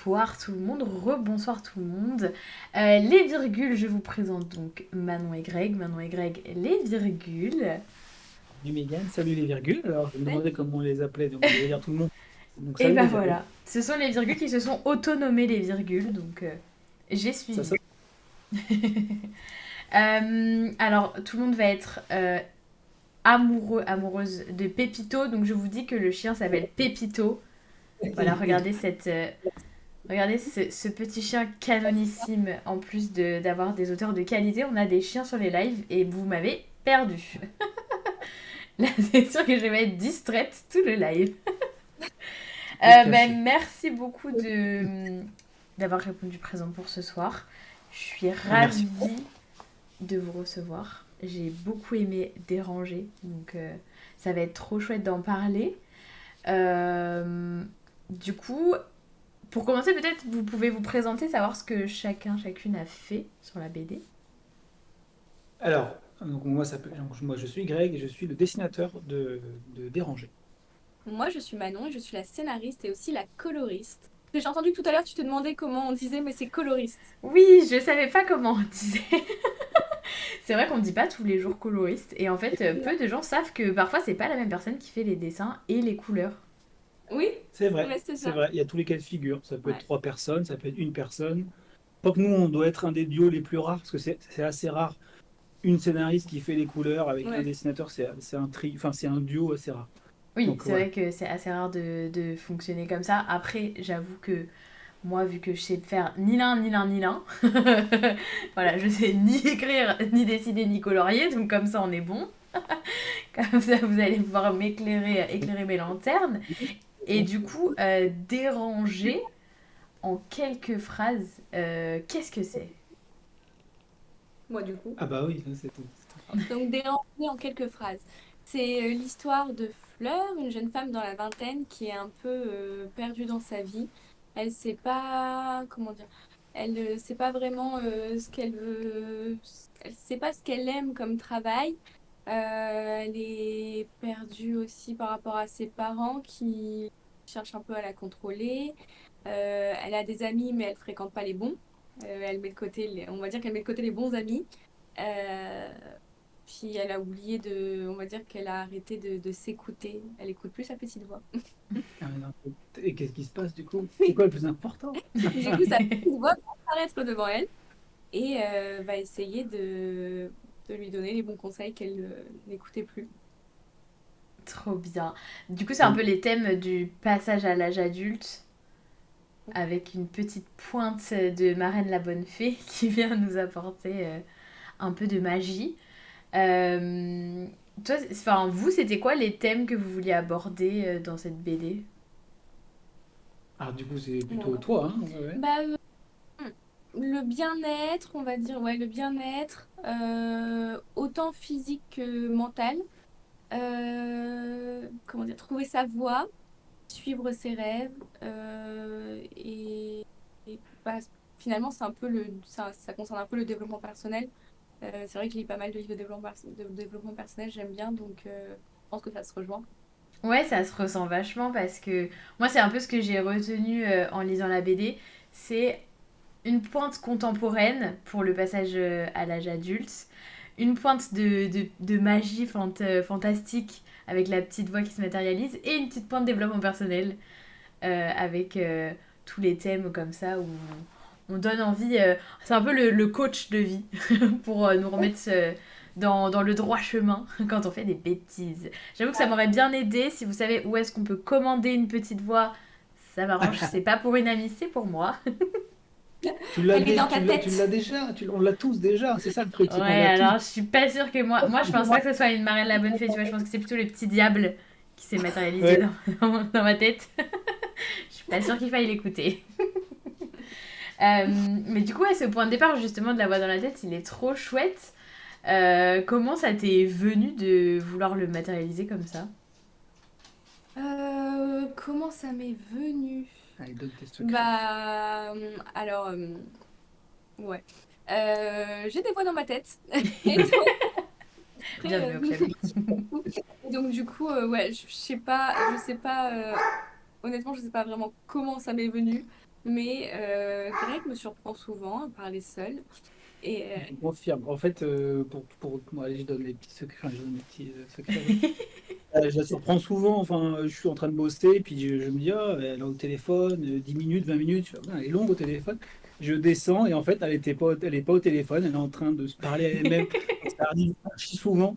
Rebonsoir tout le monde, rebonsoir tout le monde. Les virgules, je vous présente donc Manon et Greg. Manon et Greg, les virgules. Salut Mégane, salut les virgules. Alors, je me demandais comment on les appelait, donc je vais dire tout le monde. Donc, Et salut bah les virgules. voilà, ce sont les virgules qui se sont autonommées les virgules, donc j'ai Ça, suivi. ça. Alors, tout le monde va être amoureux, amoureuse de Pépito, donc je vous dis que le chien s'appelle Pépito. Voilà, regardez regardez ce petit chien canonissime, en plus d'avoir des auteurs de qualité. On a des chiens sur les lives et vous m'avez perdu. Là, c'est sûr que je vais être distraite tout le live. Tout caché. Merci beaucoup d'avoir répondu présent pour ce soir. Je suis Ah, merci. ravie de vous recevoir. J'ai beaucoup aimé déranger, donc ça va être trop chouette d'en parler. Du coup, pour commencer, peut-être vous pouvez vous présenter, savoir ce que chacun, chacune a fait sur la BD. Alors, moi, je suis Greg et je suis le dessinateur de Déranger. Moi, je suis Manon et je suis la scénariste et aussi la coloriste. J'ai entendu que tout à l'heure, tu te demandais comment on disait, mais c'est coloriste. Oui, je savais pas comment on disait. C'est vrai qu'on dit pas tous les jours coloriste. Et en fait, peu de gens savent que parfois, c'est pas la même personne qui fait les dessins et les couleurs. Oui, C'est vrai, mais c'est c'est ça. vrai. Il y a tous les cas de figure. Ça peut être Ouais. 3 personnes, ça peut être une personne. Je crois que nous, on doit être un des duos les plus rares parce que c'est assez rare. Une scénariste qui fait les couleurs avec un Ouais. dessinateur, c'est un enfin, c'est un duo assez rare. Oui, Donc c'est voilà. vrai que c'est assez rare de fonctionner comme ça. Après, j'avoue que moi, vu que je sais faire ni l'un, ni l'un, ni l'un, voilà, je sais ni écrire, ni dessiner, ni colorier, donc comme ça, on est bon. Comme ça, vous allez pouvoir éclairer mes lanternes. Et du coup, déranger en quelques phrases, qu'est-ce que c'est? Moi, du coup. Ah bah oui, ça, c'est tout. Donc, déranger en quelques phrases. C'est l'histoire de Fleur, une jeune femme dans la vingtaine qui est un peu perdue dans sa vie. Elle sait pas, comment dire, elle sait pas vraiment ce qu'elle veut, elle sait pas ce qu'elle aime comme travail. Elle est perdue aussi par rapport à ses parents qui cherchent un peu à la contrôler. Elle a des amis, mais elle fréquente pas les bons. Elle met de côté on va dire qu'elle met de côté les bons amis. Euh, Puis elle a oublié on va dire qu'elle a arrêté de s'écouter. Elle écoute plus sa petite voix. Ah, mais non. Et qu'est-ce qui se passe du coup? C'est quoi le plus important? Du coup, sa petite voix va apparaître devant elle et va essayer de lui donner les bons conseils qu'elle n'écoutait plus. Trop bien. Du coup, c'est un peu les thèmes du passage à l'âge adulte, avec une petite pointe de Marraine la Bonne Fée qui vient nous apporter un peu de magie. Euh, Toi, enfin, vous, c'était quoi les thèmes que vous vouliez aborder dans cette BD? Alors du coup, c'est plutôt Voilà. toi, hein? Ouais, ouais. Bah, le bien-être, on va dire, ouais, le bien-être, autant physique que mental. Comment dire, trouver sa voie, suivre ses rêves et bah, finalement c'est un peu ça concerne un peu le développement personnel. C'est vrai que je lis pas mal de livres de développement personnel, j'aime bien donc je pense que ça se rejoint. Ouais, ça se ressent vachement parce que moi, c'est un peu ce que j'ai retenu en lisant la BD. C'est une pointe contemporaine pour le passage à l'âge adulte, une pointe de magie fantastique avec la petite voix qui se matérialise et une petite pointe de développement personnel avec tous les thèmes comme ça où on donne envie. C'est un peu le coach de vie pour nous remettre dans le droit chemin quand on fait des bêtises. J'avoue que ça m'aurait bien aidé si vous savez où est-ce qu'on peut commander une petite voix. Ça m'arrange, c'est pas pour une amie, c'est pour moi. Elle est dans ta Tu tête. l'as déjà, on l'a tous déjà, c'est ça le truc, c'est qu'on Ouais, l'a tous. alors je suis pas sûre que moi je pense pas que ce soit une marraine la bonne fée, tu vois, je pense que c'est plutôt le petit diable qui s'est matérialisé Ouais. dans ma tête. Je suis pas sûre qu'il faille l'écouter. Mais du coup, ouais, ce point de départ justement de la voix dans la tête, il est trop chouette. Comment ça t'est venu de vouloir le matérialiser comme ça? Comment ça m'est venu? Allez, donne tes secrets. Bah, alors, ouais. J'ai des voix dans ma tête. Et donc, après, Bienvenue au club. et donc, du coup, ouais, je sais pas, honnêtement, je sais pas vraiment comment ça m'est venu. Mais Greg me surprend souvent à parler seul. Et Je confirme. En fait, bon, allez, je donne les petits secrets, je donne les petits secrets. Oui. Je la surprends souvent, enfin, je suis en train de bosser, puis je me dis, ah, elle est au téléphone, 10 minutes, 20 minutes, je fais, ah, elle est longue au téléphone. Je descends, et en fait, elle est pas au téléphone, elle est en train de se parler à elle-même. Ça arrive archi souvent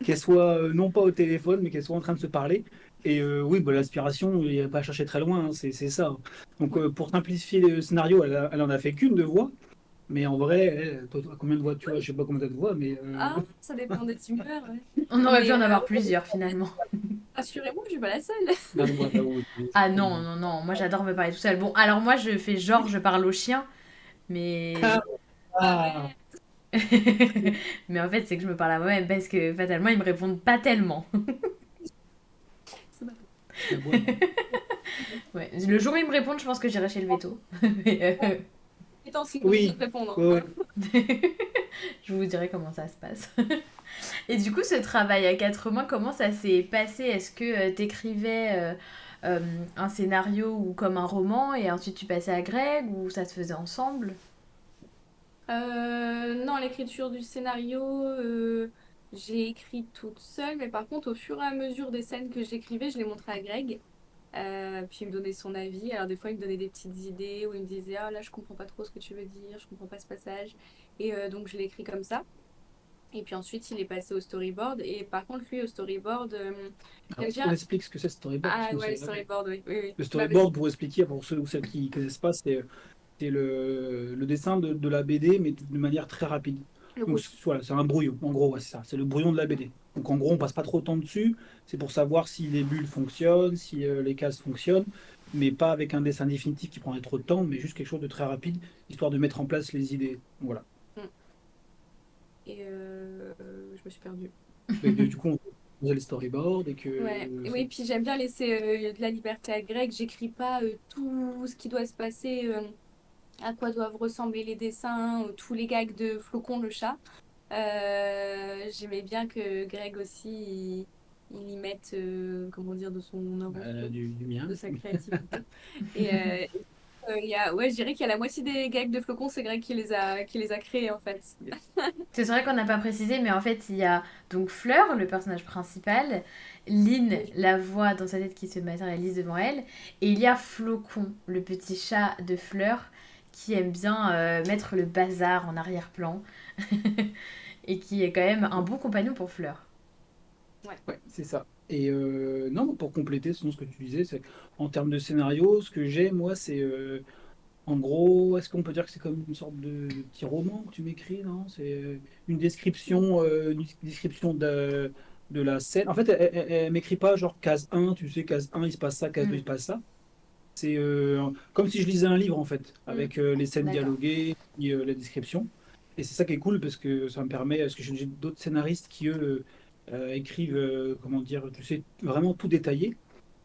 qu'elle soit non pas au téléphone, mais qu'elle soit en train de se parler. Et oui, bah, l'aspiration, il n'y a pas à chercher très loin, hein, c'est ça. Donc, pour simplifier le scénario, elle en a fait qu'une de voix, mais en vrai, toi, combien de voix tu vois? Je sais pas combien t'as de voix, mais ça dépend des humeurs. Ouais. On aurait pu Mais en avoir plusieurs finalement. rassurez-moi, je suis pas la seule. non, moi, oui, Ah non, non, non, moi j'adore me parler tout seul. Bon, alors moi je fais genre je parle au chien, mais... Ah, mais en fait c'est que je me parle à moi-même parce que fatalement ils me répondent pas tellement. C'est marrant. la voix. Ouais. Le jour où ils me répondent, je pense que j'irai chez le veto. Mais, Et tant si vous Oui, répondre. oui, je vous dirai comment ça se passe. Et du coup, ce travail à quatre mains, comment ça s'est passé? Est-ce que t'écrivais un scénario ou comme un roman et ensuite tu passais à Greg ou ça se faisait ensemble? Non, l'écriture du scénario, j'ai écrit toute seule, mais par contre, au fur et à mesure des scènes que j'écrivais, je les montrais à Greg. Puis il me donnait son avis. Alors des fois, il me donnait des petites idées où il me disait, ah là, je comprends pas trop ce que tu veux dire, je comprends pas ce passage. Et donc, je l'ai écrit comme ça. Et puis ensuite, il est passé au storyboard. Et par contre, lui, au storyboard, il Alors, aime est-ce qu'on bien. explique ce que c'est le storyboard? Parce Ah qu'on ouais, le sait jamais. storyboard, oui, oui, oui. Le Bah, vas-y. storyboard, pour expliquer, pour ceux ou celles qui ne connaissent pas, c'est le dessin de la BD, mais de manière très rapide. Le Donc rouge. voilà, c'est un brouillon, en gros, ouais, c'est ça, c'est le brouillon de la BD. Donc en gros, on passe pas trop de temps dessus, c'est pour savoir si les bulles fonctionnent, si les cases fonctionnent, mais pas avec un dessin définitif qui prendrait trop de temps, mais juste quelque chose de très rapide, histoire de mettre en place les idées. Donc, voilà. Mm. Et je me suis perdue. Et du coup, on faisait le storyboard et Ouais, que et oui, puis j'aime bien laisser de la liberté à Greg. J'écris pas tout ce qui doit se passer, à quoi doivent ressembler les dessins, tous les gags de Flocon le chat. J'aimais bien que Greg aussi, il y mette, comment dire, de son invention, du mien. de sa créativité. Et ouais, je dirais qu'il y a la moitié des gags de Flocon, c'est Greg qui les a créés en fait. C'est vrai qu'on n'a pas précisé, mais en fait, il y a donc Fleur, le personnage principal, Lynn, la voix dans sa tête qui se matérialise devant elle, et il y a Flocon, le petit chat de Fleur, qui aime bien mettre le bazar en arrière-plan, et qui est quand même un bon compagnon pour Fleur. Ouais. Ouais, c'est ça. Et non, pour compléter sinon ce que tu disais, c'est en termes de scénario, ce que j'ai, moi, c'est en gros, est-ce qu'on peut dire que c'est comme une sorte de petit roman que tu m'écris, non? C'est une description de la scène. En fait, elle m'écrit pas genre case un, tu sais, case un il se passe ça, case 2 il Hmm, se passe ça. C'est comme si je lisais un livre, en fait, Mm. avec les scènes d'accord. dialoguées et la description. Et c'est ça qui est cool parce que ça me permet, parce que j'ai d'autres scénaristes qui, eux, écrivent, comment dire, tu sais, vraiment tout détaillé.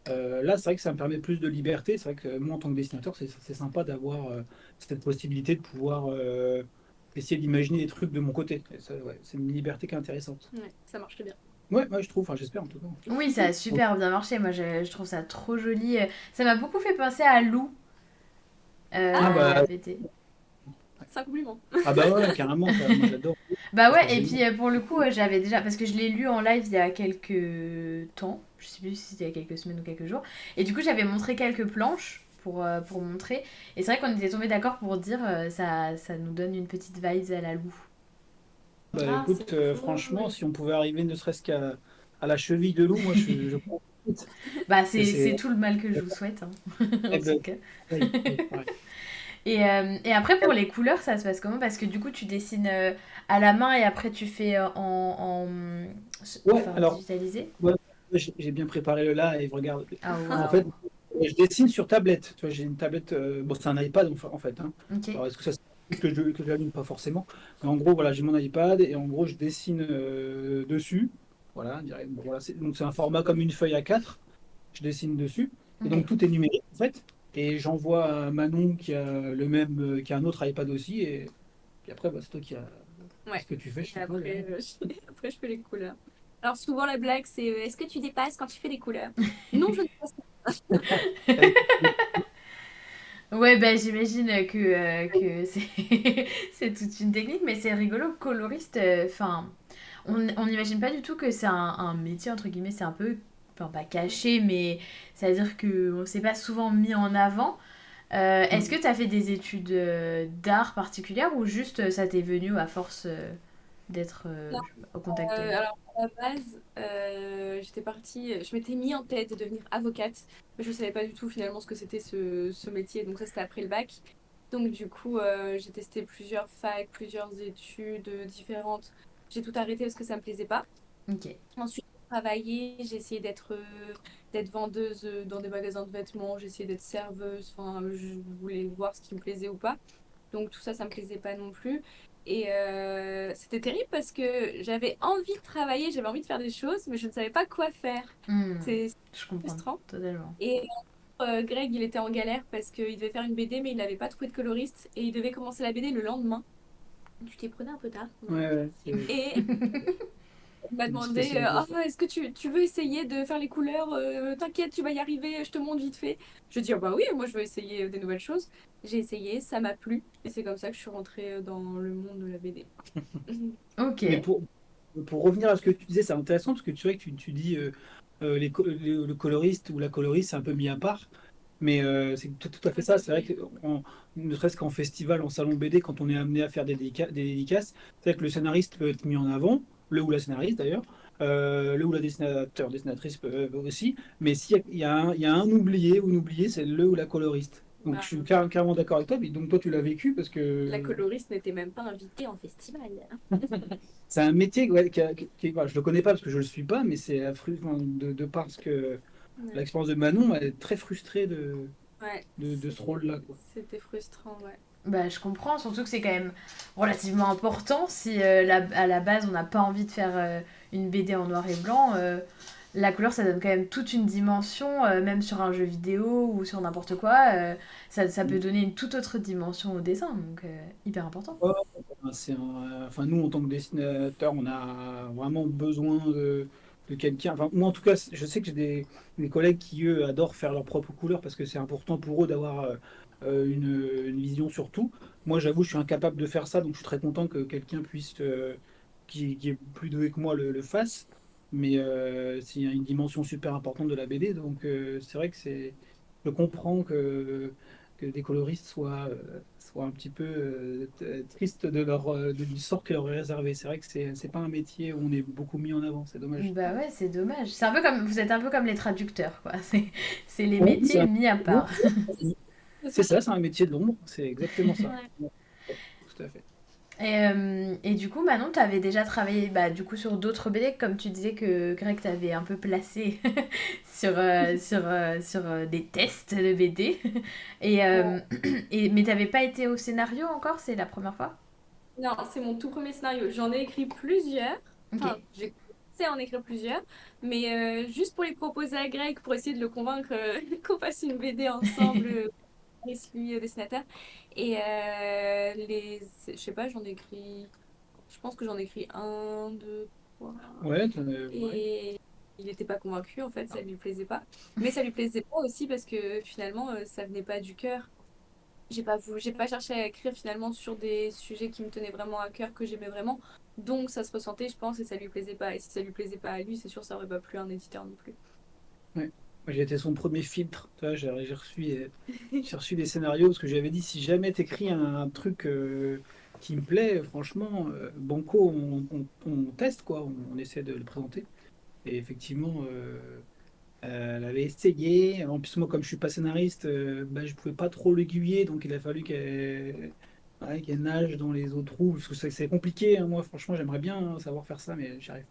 Là, c'est vrai que ça me permet plus de liberté. C'est vrai que moi, en tant que dessinateur, c'est sympa d'avoir cette possibilité de pouvoir essayer d'imaginer des trucs de mon côté. Et ça, ouais, c'est une liberté qui est intéressante. Ouais, ça marche bien. Ouais, ouais, je trouve, enfin, j'espère en tout cas. Oui, ça a super bien marché, moi je trouve ça trop joli. Ça m'a beaucoup fait penser à Lou, Ah la bah, BD. C'est un compliment. ah bah ouais, carrément, moi j'adore. Bah C'est ouais, et génial. puis pour le coup, j'avais déjà. Parce que je l'ai lu en live il y a quelques temps. Je sais plus si c'était il y a quelques semaines ou quelques jours. Et du coup, j'avais montré quelques planches pour montrer. Et c'est vrai qu'on était tombé d'accord pour dire ça nous donne une petite vibes à la loup. Bah Ah, c'est écoute, franchement, cool. si on pouvait arriver ne serait-ce qu'à à la cheville de loup, moi je prends tout de suite. Bah, Et c'est c'est tout le mal que je vous souhaite, hein, en eh tout ben, cas. pareil, pareil, pareil. Et après, pour les couleurs, ça se passe comment? Parce que du coup, tu dessines à la main et après, tu fais Ouais, enfin, alors digitalisé. ouais, j'ai bien préparé le live, regarde. Ah, En fait, waouh. je dessine sur tablette. Tu vois, j'ai une tablette, bon, c'est un iPad en fait, hein. Ok. Alors, est-ce que ça se que je l'allume? Pas forcément. Mais en gros, voilà, j'ai mon iPad et en gros, je dessine dessus. Voilà, bon, voilà, donc c'est un format comme une feuille A4. Je dessine dessus. Et Ok. donc, tout est numérique en fait. Et j'envoie à Manon qui a qui a un autre iPad aussi. Et puis après, bah, c'est toi qui a Ouais. ce que tu fais, je Et suppose, hein. après, après, je fais les couleurs. Alors, souvent, la blague, c'est est-ce que tu dépasses quand tu fais les couleurs? Non, je ne dépasse pas. Avec- Ouais, bah j'imagine que c'est c'est toute une technique, mais c'est rigolo, coloriste. Enfin, on n'imagine pas du tout que c'est un métier, entre guillemets, c'est un peu, enfin pas caché, mais c'est-à-dire que c'est pas souvent mis en avant. Est-ce que tu as fait des études d'art particulières ou juste ça t'est venu à force d'être au contact de... Alors, à la base, je m'étais mis en tête de devenir avocate, mais je ne savais pas du tout finalement ce que c'était ce métier, donc ça c'était après le bac. Donc du coup, j'ai testé plusieurs facs, plusieurs études différentes. J'ai tout arrêté parce que ça me plaisait pas. Ok. Ensuite, j'ai travaillé, j'ai essayé d'être vendeuse dans des magasins de vêtements, j'ai essayé d'être serveuse, enfin, je voulais voir ce qui me plaisait ou pas. Donc tout ça, ça me plaisait pas non plus. Et c'était terrible parce que j'avais envie de travailler, j'avais envie de faire des choses, mais je ne savais pas quoi faire. Hmm, C'est je comprends frustrant. totalement. Et Greg, il était en galère parce qu'il devait faire une BD, mais il n'avait pas trouvé de coloriste et il devait commencer la BD le lendemain. Tu t'es prenais un peu tard. Ouais. Ouais, ouais, c'est Et il m'a une demandé spécialité, ça. Ah, est-ce que tu veux essayer de faire les couleurs T'inquiète, tu vas y arriver, je te montre vite fait. Je dis Ah bah oui, moi je veux essayer des nouvelles choses. J'ai essayé, ça m'a plu. Et c'est comme ça que je suis rentrée dans le monde de la BD. Ok. Mais pour revenir à ce que tu disais, c'est intéressant parce que tu vois que tu dis le coloriste ou la coloriste, c'est un peu mis à part. Mais c'est tout à fait ça. C'est vrai que ne serait-ce qu'en festival, en salon BD, quand on est amené à faire des dédicaces, c'est vrai que le scénariste peut être mis en avant, le ou la scénariste d'ailleurs, le ou la dessinateur, dessinatrice peut aussi. Mais il y a un oublié ou une oubliée, c'est le ou la coloriste. Donc je Bah, suis carrément d'accord avec toi. Et donc toi, tu l'as vécu parce la que coloriste n'était même pas invitée en festival. c'est un métier, ouais, voilà, je le connais pas parce que je le suis pas, mais c'est enfin, de parce que Ouais, l'expérience de Manon, elle est très frustrée ouais, de ce rôle-là, quoi. c'était frustrant, ouais. Bah, je comprends, surtout que c'est quand même relativement important. Si à la base on n'a pas envie de faire une BD en noir et blanc, la couleur ça donne quand même toute une dimension, même sur un jeu vidéo ou sur n'importe quoi. Ça peut donner une toute autre dimension au dessin, donc hyper important. Ouais, enfin, nous, en tant que dessinateur, on a vraiment besoin de quelqu'un. Enfin, moi, en tout cas, je sais que j'ai des collègues qui, eux, adorent faire leur propre couleur parce que c'est important pour eux d'avoir une vision sur tout. Moi, j'avoue, je suis incapable de faire ça, donc je suis très content que quelqu'un puisse, qui est plus doué que moi, le fasse. Mais c'est une dimension super importante de la BD, donc c'est vrai que je comprends que des coloristes soient un petit peu tristes du sort qui leur est réservé. C'est vrai que c'est pas un métier où on est beaucoup mis en avant, c'est dommage. Bah ouais, c'est dommage. C'est un peu comme, vous êtes un peu comme les traducteurs, quoi. C'est les Oui, c'est métiers mis à part. C'est c'est ça. ça, c'est un métier de l'ombre, c'est exactement ça. Ouais. Ouais, tout à fait. Et du coup, Manon, tu avais déjà travaillé bah, du coup, sur d'autres BD, comme tu disais que Greg t'avait un peu placé sur des tests de BD. Et, Ouais. mais t'avais pas été au scénario encore, c'est la première fois? Non, c'est mon tout premier scénario. J'en ai écrit plusieurs. Ok. Enfin, j'ai commencé à en écrire plusieurs. Mais juste pour les proposer à Greg, pour essayer de le convaincre qu'on fasse une BD ensemble, et lui, dessinateur. Et je sais pas, j'en ai écrit. Je pense que j'en ai écrit un, deux, trois. Ouais, ouais. Et il n'était pas convaincu, en fait, ça lui plaisait pas. Mais ça lui plaisait pas aussi parce que finalement, ça venait pas du cœur. J'ai pas cherché à écrire finalement sur des sujets qui me tenaient vraiment à cœur, que j'aimais vraiment. Donc ça se ressentait, je pense, et ça lui plaisait pas. Et si ça lui plaisait pas à lui, c'est sûr, ça aurait pas plu à un éditeur non plus. Ouais. Moi, j'ai été son premier filtre. Tu vois, j'ai reçu des scénarios parce que j'avais dit si jamais t'écris un truc qui me plaît, franchement, banco, on teste quoi, on essaie de le présenter. Et effectivement, elle avait essayé. En plus, moi, comme je suis pas scénariste, bah, je pouvais pas trop l'aiguiller, donc il a fallu ouais, qu'elle nage dans les eaux troubles, parce que c'est compliqué, hein. Moi, franchement, j'aimerais bien savoir faire ça, mais j'arrive.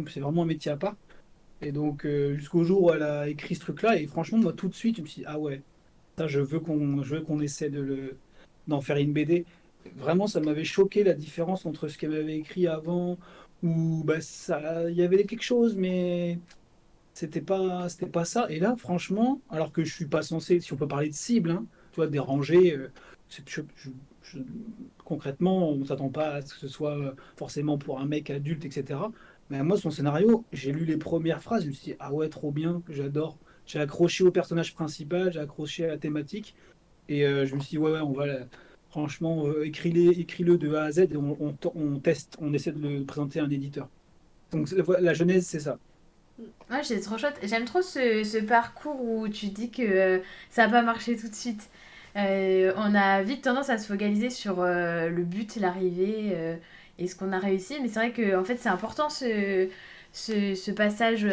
C'est vraiment un métier à part. Et donc, jusqu'au jour où elle a écrit ce truc-là, et franchement, moi, tout de suite, je me suis dit, ah ouais, ça, je veux qu'on essaie d'en faire une BD. Vraiment, ça m'avait choqué la différence entre ce qu'elle m'avait écrit avant, où bah, il y avait quelque chose, mais c'était pas ça. Et là, franchement, alors que je suis pas censé, si on peut parler de cible, hein, tu vois, déranger, je- concrètement, on s'attend pas à ce que ce soit forcément pour un mec adulte, etc. Mais moi, son scénario, j'ai lu les premières phrases, je me suis dit, ah ouais, trop bien, j'adore. J'ai accroché au personnage principal, j'ai accroché à la thématique. Et je me suis dit, ouais, on va, franchement, écris-le de A à Z et on teste, on essaie de le présenter à un éditeur. Donc la genèse, c'est ça. Ouais, c'est trop chouette. J'aime trop ce parcours où tu dis que ça n'a pas marché tout de suite. On a vite tendance à se focaliser sur le but, l'arrivée et ce qu'on a réussi. Mais c'est vrai que en fait, c'est important ce passage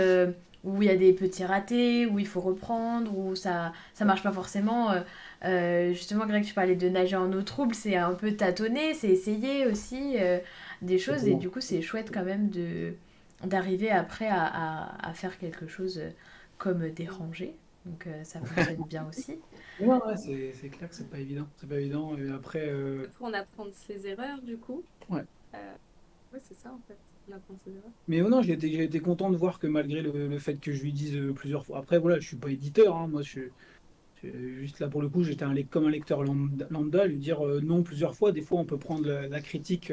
où il y a des petits ratés, où il faut reprendre, où ça marche pas forcément. Justement, Greg, tu parlais de nager en eau trouble, c'est un peu tâtonner, c'est essayer aussi des choses. Et du coup, c'est chouette quand même d'arriver après à faire quelque chose comme des rangées. Donc ça fonctionne bien aussi. Ouais, ouais, c'est clair que c'est pas évident. C'est pas évident. Et après, Faut en apprendre ses erreurs, du coup. ouais. Euh, ouais, c'est ça, en fait. On apprend ses erreurs. Mais non, j'ai été content de voir que malgré le fait que je lui dise plusieurs fois. Après, voilà, je suis pas éditeur, hein, moi, juste là pour le coup, comme un lecteur lambda, lui dire non plusieurs fois. Des fois, on peut prendre la critique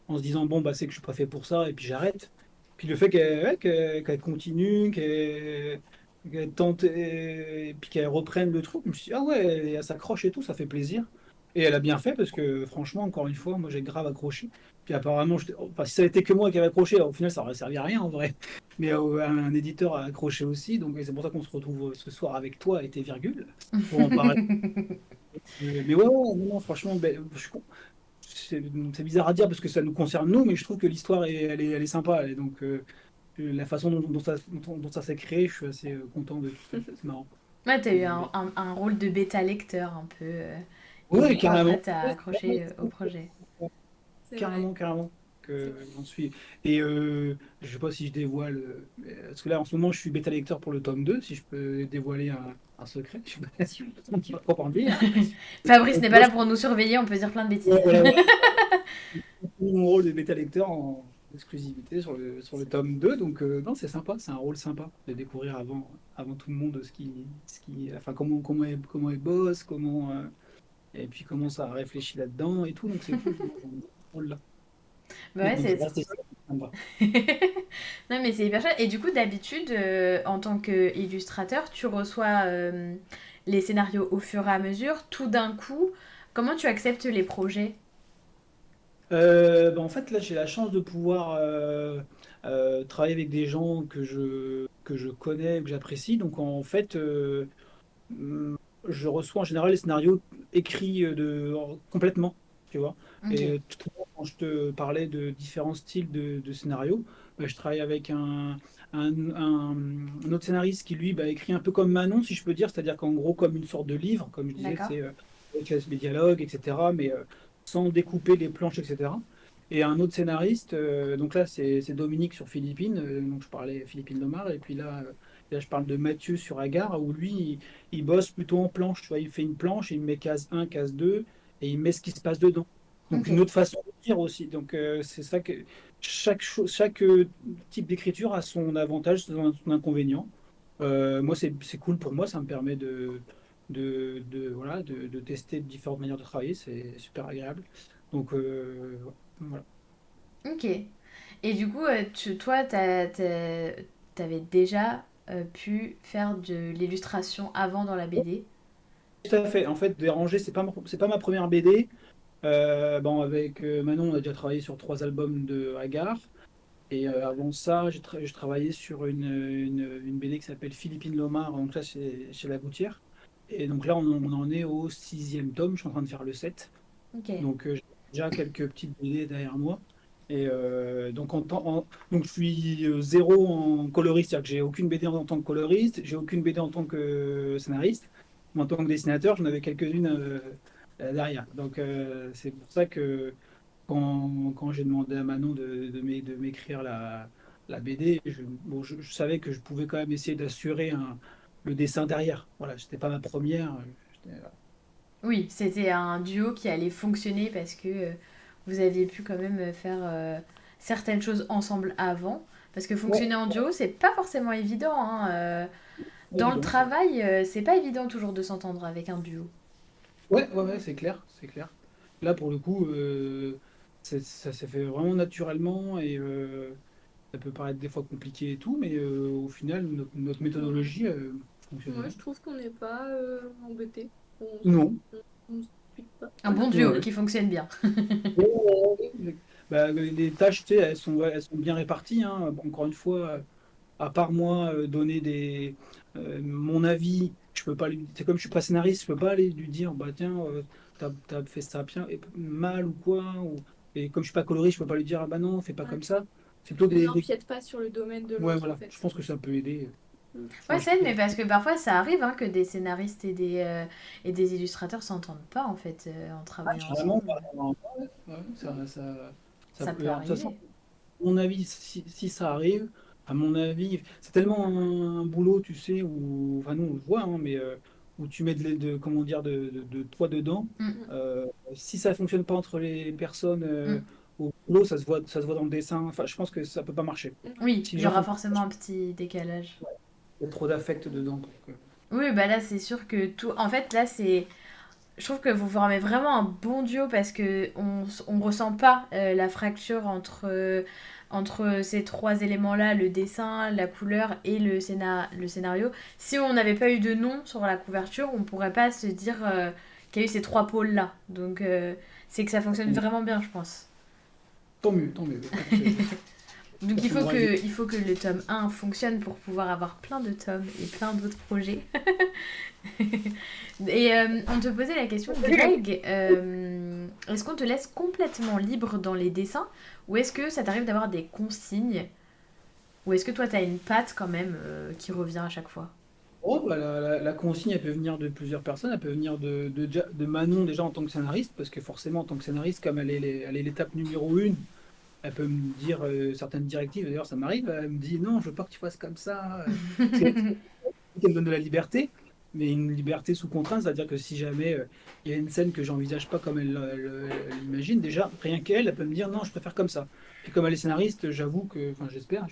en se disant, bon, bah, c'est que je suis pas fait pour ça, et puis j'arrête. Puis le fait qu'elle continue, qu'elle tente, et puis qu'elle reprenne le truc, je me suis dit, ah ouais, elle s'accroche et tout, ça fait plaisir. Et elle a bien fait parce que franchement, encore une fois, moi j'ai grave accroché. Puis apparemment, enfin, si ça avait été que moi qui avais accroché, au final, ça aurait servi à rien en vrai. Mais un éditeur a accroché aussi, donc c'est pour ça qu'on se retrouve ce soir avec toi et tes virgules pour en parler. Mais ouais, ouais, non, non, franchement, ben, c'est bizarre à dire parce que ça nous concerne nous, mais je trouve que l'histoire elle est sympa. Et donc la façon dont ça s'est créé, je suis assez content de tout ça. C'est marrant. Ouais, t'as eu Et- un rôle de bêta lecteur un peu. Et du ouais, coup, après, carrément. t'as Ouais, accroché au projet. C'est vrai. carrément, carrément. C'est Que j'en suis. Et je sais pas si je dévoile. Parce que là, en ce moment, je suis bêta lecteur pour le tome 2 si je peux dévoiler un secret. Je sais pas si on ne va pas en dire. Fabrice Donc n'est pas là, là pour nous surveiller, on peut dire plein de bêtises. ouais, voilà, mon rôle de bêta lecteur en exclusivité sur le tome 2. Donc, non, c'est sympa, c'est un rôle sympa de découvrir avant tout le monde enfin, comment elle bosse, et puis comment ça réfléchit là-dedans et tout. Donc, c'est cool, moi, ce rôle-là. Bah Et ouais, donc, c'est. c'est sympa. Non, mais c'est hyper chouette. Et du coup, d'habitude, en tant qu'illustrateur, tu reçois les scénarios au fur et à mesure, tout d'un coup. Comment tu acceptes les projets? En fait, là, j'ai la chance de pouvoir travailler avec des gens que je connais, que j'apprécie. Donc, en fait, hum, je reçois en général les scénarios écrits complètement, tu vois. Ok, Et tout à l'heure, quand je te parlais de différents styles de scénarios, bah, je travaille avec un autre scénariste qui, lui, bah, écrit un peu comme Manon, si je peux dire, c'est-à-dire qu'en gros, comme une sorte de livre, comme je disais, d'accord. c'est avec les dialogues, etc., mais sans découper les planches, etc. Et un autre scénariste, donc là, c'est Dominique sur Philippines, donc je parlais Philippine Lomar, et puis là, je parle de Mathieu sur Agar, où lui, il bosse plutôt en planche. Tu vois, il fait une planche, il met case 1, case 2, et il met ce qui se passe dedans. Donc, Ok. une autre façon de dire aussi. Donc, c'est ça que chaque type d'écriture a son avantage, son inconvénient. Moi, c'est cool pour moi, ça me permet voilà, de tester différentes manières de travailler, c'est super agréable. Donc, ouais, voilà. Ok. Et du coup, toi, t'avais déjà pu faire de l'illustration avant dans la BD. Tout à fait. En fait, Déranger, c'est pas ma première BD. Bon, avec Manon, on a déjà travaillé sur 3 albums de Hagar. Et avant ça, je travaillais sur une BD qui s'appelle Philippine Lomar, donc ça, chez La Gouttière. Et donc là, on en est au 6e tome, je suis en train de faire le 7. Ok. Donc j'ai déjà quelques petites BD derrière moi. Et donc, donc je suis zéro en coloriste, c'est-à-dire que j'ai aucune BD en tant que coloriste, j'ai aucune BD en tant que scénariste. Mais en tant que dessinateur, j'en avais quelques-unes derrière. Donc c'est pour ça que quand j'ai demandé à Manon de m'écrire la BD, bon, je savais que je pouvais quand même essayer d'assurer le dessin derrière. Voilà, c'était pas ma première. Oui, c'était un duo qui allait fonctionner parce que vous aviez pu quand même faire certaines choses ensemble avant. Parce que Ouais, fonctionner en duo, c'est pas forcément évident, hein. pas Dans le évident, travail, c'est pas évident toujours de s'entendre avec un duo. ouais, ouais, ouais, c'est clair, c'est clair. Là, pour le coup, ça s'est fait vraiment naturellement et ça peut paraître des fois compliqué et tout, mais au final, notre vrai. méthodologie fonctionnait Moi, bien. je trouve qu'on n'est pas embêté. On, Non. on se suit pas. Un bon duo Ouais. qui fonctionne bien. Ouais, ouais, ouais. Bah, les tâches, tu sais, elles sont bien réparties, hein. Bon, encore une fois, à part moi donner mon avis, je peux pas c'est comme je suis pas scénariste, je peux pas aller lui dire bah tiens, t'as fait ça bien et mal ou quoi et comme je suis pas coloriste, je peux pas lui dire ah bah non, fais pas Ouais. comme ça. C'est plutôt On n'empiète pas sur le domaine de ouais l'autre, en voilà, je fait. pense que ça peut aider. Mm. Enfin, Ouais, je c'est trouve. mais parce que parfois ça arrive hein, que des scénaristes et des illustrateurs s'entendent pas en fait en Ah, travaillant carrément, ensemble. carrément. Ouais, ouais, ça Ça peut. peut Alors, de toute façon, arriver. à mon avis, si ça arrive, à mon avis, c'est tellement un boulot, tu sais, où, enfin, nous, on le voit, hein, mais où tu mets comment dire, de toi dedans. Mm, Mm. Si ça fonctionne pas entre les personnes mm. au boulot, ça se voit dans le dessin. Enfin, je pense que ça peut pas marcher. Ouais. Oui, Si les il y gens aura sont forcément un petit décalage. il y a trop d'affect dedans. Donc, Oui, bah là c'est sûr que tout. En fait, là c'est. Je trouve que vous formez vraiment un bon duo parce que on ressent pas la fracture entre ces trois éléments-là, le dessin, la couleur et le scénario. Si on n'avait pas eu de nom sur la couverture, on pourrait pas se dire qu'il y a eu ces trois pôles-là. Donc c'est que ça fonctionne vraiment bien, je pense. tant mieux. Écoute, Donc j'espère qu'on aura il faut que le tome 1 fonctionne pour pouvoir avoir plein de tomes et plein d'autres projets. Et on te posait la question, Greg, est-ce qu'on te laisse complètement libre dans les dessins ou est-ce que ça t'arrive d'avoir des consignes ou est-ce que toi t'as une patte quand même qui revient à chaque fois? Oh, bah, la consigne, elle peut venir de plusieurs personnes. Elle peut venir de Manon déjà en tant que scénariste, parce que forcément, en tant que scénariste, comme elle est l'étape numéro une, elle peut me dire certaines directives. D'ailleurs, ça m'arrive. Elle me dit non, je veux pas que tu fasses comme ça. C'est elle me donne de la liberté, mais une liberté sous contrainte, c'est-à-dire que si jamais il y a une scène que j'envisage pas comme elle l'imagine, déjà, rien qu'elle, elle peut me dire non, je préfère comme ça. Puis comme elle est scénariste, j'avoue que, enfin, j'espère,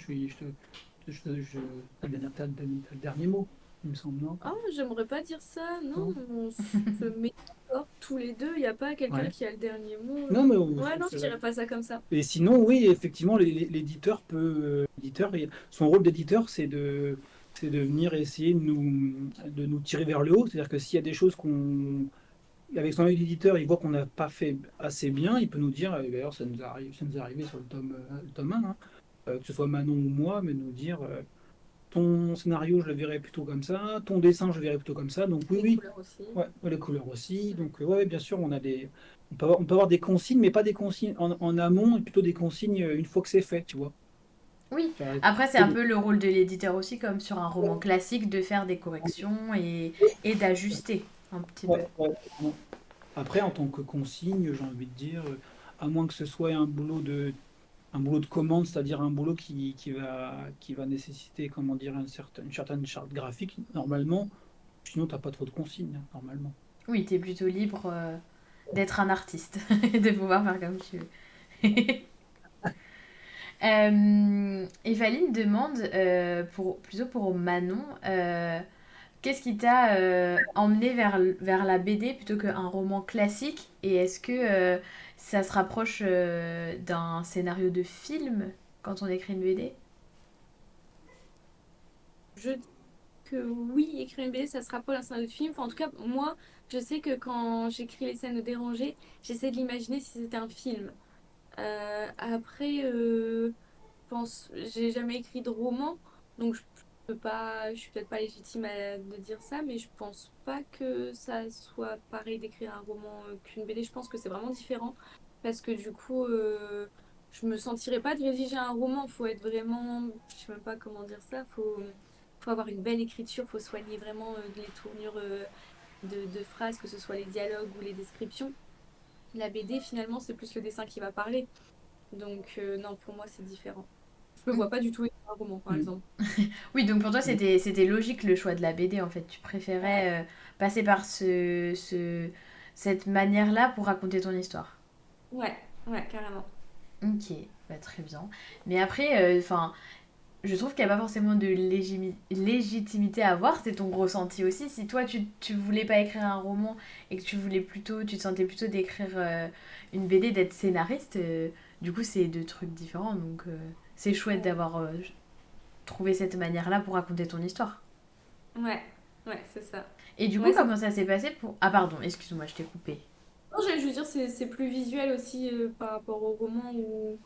t'as le dernier mot, il me semble, non? Oh, j'aimerais pas dire ça. Non, Non. on se met d'accord tous les deux. Il n'y a pas quelqu'un Ouais. qui a le dernier mot. Non, mais Ouais, non, je dirais pas ça comme ça. et sinon, oui, effectivement, l'éditeur son rôle d'éditeur, c'est de venir essayer de nous tirer vers le haut. C'est-à-dire que s'il y a des choses avec son œil d'éditeur, il voit qu'on n'a pas fait assez bien, il peut nous dire, et d'ailleurs, ça nous est arrivé sur le tome 1, hein, que ce soit Manon ou moi, mais nous dire, ton scénario, je le verrais plutôt comme ça, ton dessin, je le verrais plutôt comme ça. Donc oui, Les oui, couleurs aussi. ouais, ouais, les couleurs aussi. Donc ouais, ouais, bien sûr, on peut avoir des consignes, mais pas des consignes en amont, et plutôt des consignes une fois que c'est fait, tu vois. Oui, Ça arrive. après c'est un peu le rôle de l'éditeur aussi comme sur un roman classique de faire des corrections et d'ajuster un petit Ouais, peu. ouais, vraiment. Après, en tant que consigne, j'ai envie de dire, à moins que ce soit un boulot de commande, c'est-à-dire un boulot qui va nécessiter, comment dire, une certaine charte graphique, normalement, sinon, tu n'as pas trop de consignes, hein, normalement. Oui, t'es plutôt libre d'être un artiste et de pouvoir faire comme tu veux. Evaline demande, plutôt pour Manon, qu'est-ce qui t'a emmené vers la BD plutôt qu'un roman classique? Et est-ce que ça se rapproche d'un scénario de film quand on écrit une BD? Je dis que oui, écrire une BD, ça se rapproche d'un scénario de film. Enfin, en tout cas, moi, je sais que quand j'écris les scènes dérangées, j'essaie de l'imaginer si c'était un film. Après, j'ai jamais écrit de roman, donc je peux pas, je suis peut-être pas légitime de dire ça, mais je pense pas que ça soit pareil d'écrire un roman qu'une BD. Je pense que c'est vraiment différent parce que du coup, je me sentirais pas de rédiger un roman. Faut être vraiment, je sais même pas comment dire ça. Faut avoir une belle écriture. Faut soigner vraiment les tournures de phrases, que ce soit les dialogues ou les descriptions. La BD, finalement, c'est plus le dessin qui va parler. Donc non, pour moi, c'est différent. Je me vois pas du tout écrire un roman, par Mm. exemple. Oui, donc pour toi, Mm. c'était logique le choix de la BD en fait. Tu Ouais, préférais passer par cette manière-là pour raconter ton histoire. ouais, ouais, carrément. Ok, bah, très bien. Mais après, enfin, je trouve qu'il n'y a pas forcément de légitimité à avoir, c'est ton ressenti aussi. Si toi, tu voulais pas écrire un roman et que tu te sentais plutôt d'écrire une BD, d'être scénariste, du coup, c'est deux trucs différents. Donc, c'est chouette Ouais, d'avoir trouvé cette manière-là pour raconter ton histoire. ouais, ouais, c'est ça. Et du coup, Ouais, comment ça s'est passé pour... Ah pardon, excuse-moi, je t'ai coupé. non, j'allais juste dire, c'est plus visuel aussi par rapport au roman où.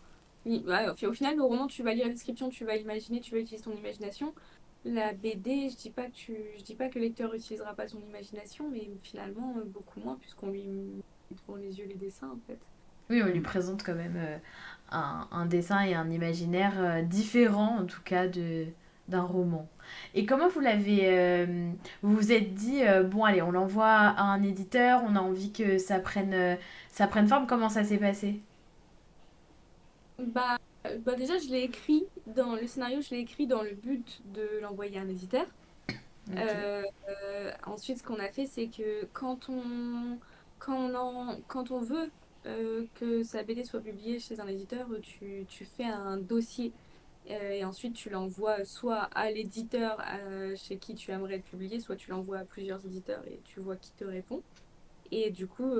Ouais, au final, le roman, tu vas lire la description, tu vas imaginer, tu vas utiliser ton imagination. La BD, je dis pas que le lecteur n'utilisera pas son imagination, mais finalement, beaucoup moins, puisqu'on lui met devant les yeux les dessins, en fait. Oui, on lui présente quand même un dessin et un imaginaire différent, en tout cas, d'un roman. Et comment vous l'avez... vous vous êtes dit, bon, allez, on l'envoie à un éditeur, on a envie que ça prenne forme. Comment ça s'est passé? Bah, déjà, je l'ai écrit dans le scénario, je l'ai écrit dans le but de l'envoyer à un éditeur. Ok. Ensuite, ce qu'on a fait, c'est que quand on veut que sa BD soit publiée chez un éditeur, tu fais un dossier et ensuite tu l'envoies soit à l'éditeur chez qui tu aimerais le publier, soit tu l'envoies à plusieurs éditeurs et tu vois qui te répond. Et du coup,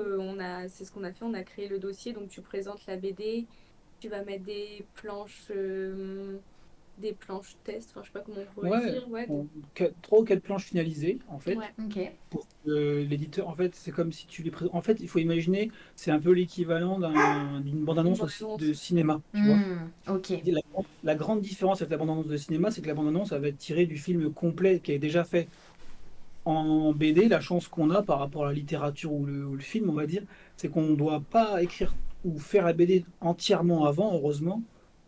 c'est ce qu'on a fait, on a créé le dossier, donc tu présentes la BD, tu vas mettre des planches test, enfin je sais pas comment on pourrait Ouais, dire, ouais, 3 ou 4 planches finalisées, en fait, ouais. Ok. pour que l'éditeur, en fait, c'est comme si tu les présentes. En fait, il faut imaginer, c'est un peu l'équivalent d'une Une bande-annonce de bande-annonce. cinéma, tu vois. Hmm, ok. Et la grande différence avec la bande-annonce de cinéma, c'est que la bande-annonce, elle va être tirée du film complet qui est déjà fait. En BD, la chance qu'on a par rapport à la littérature ou le film, on va dire, c'est qu'on ne doit pas écrire ou faire la BD entièrement avant, heureusement.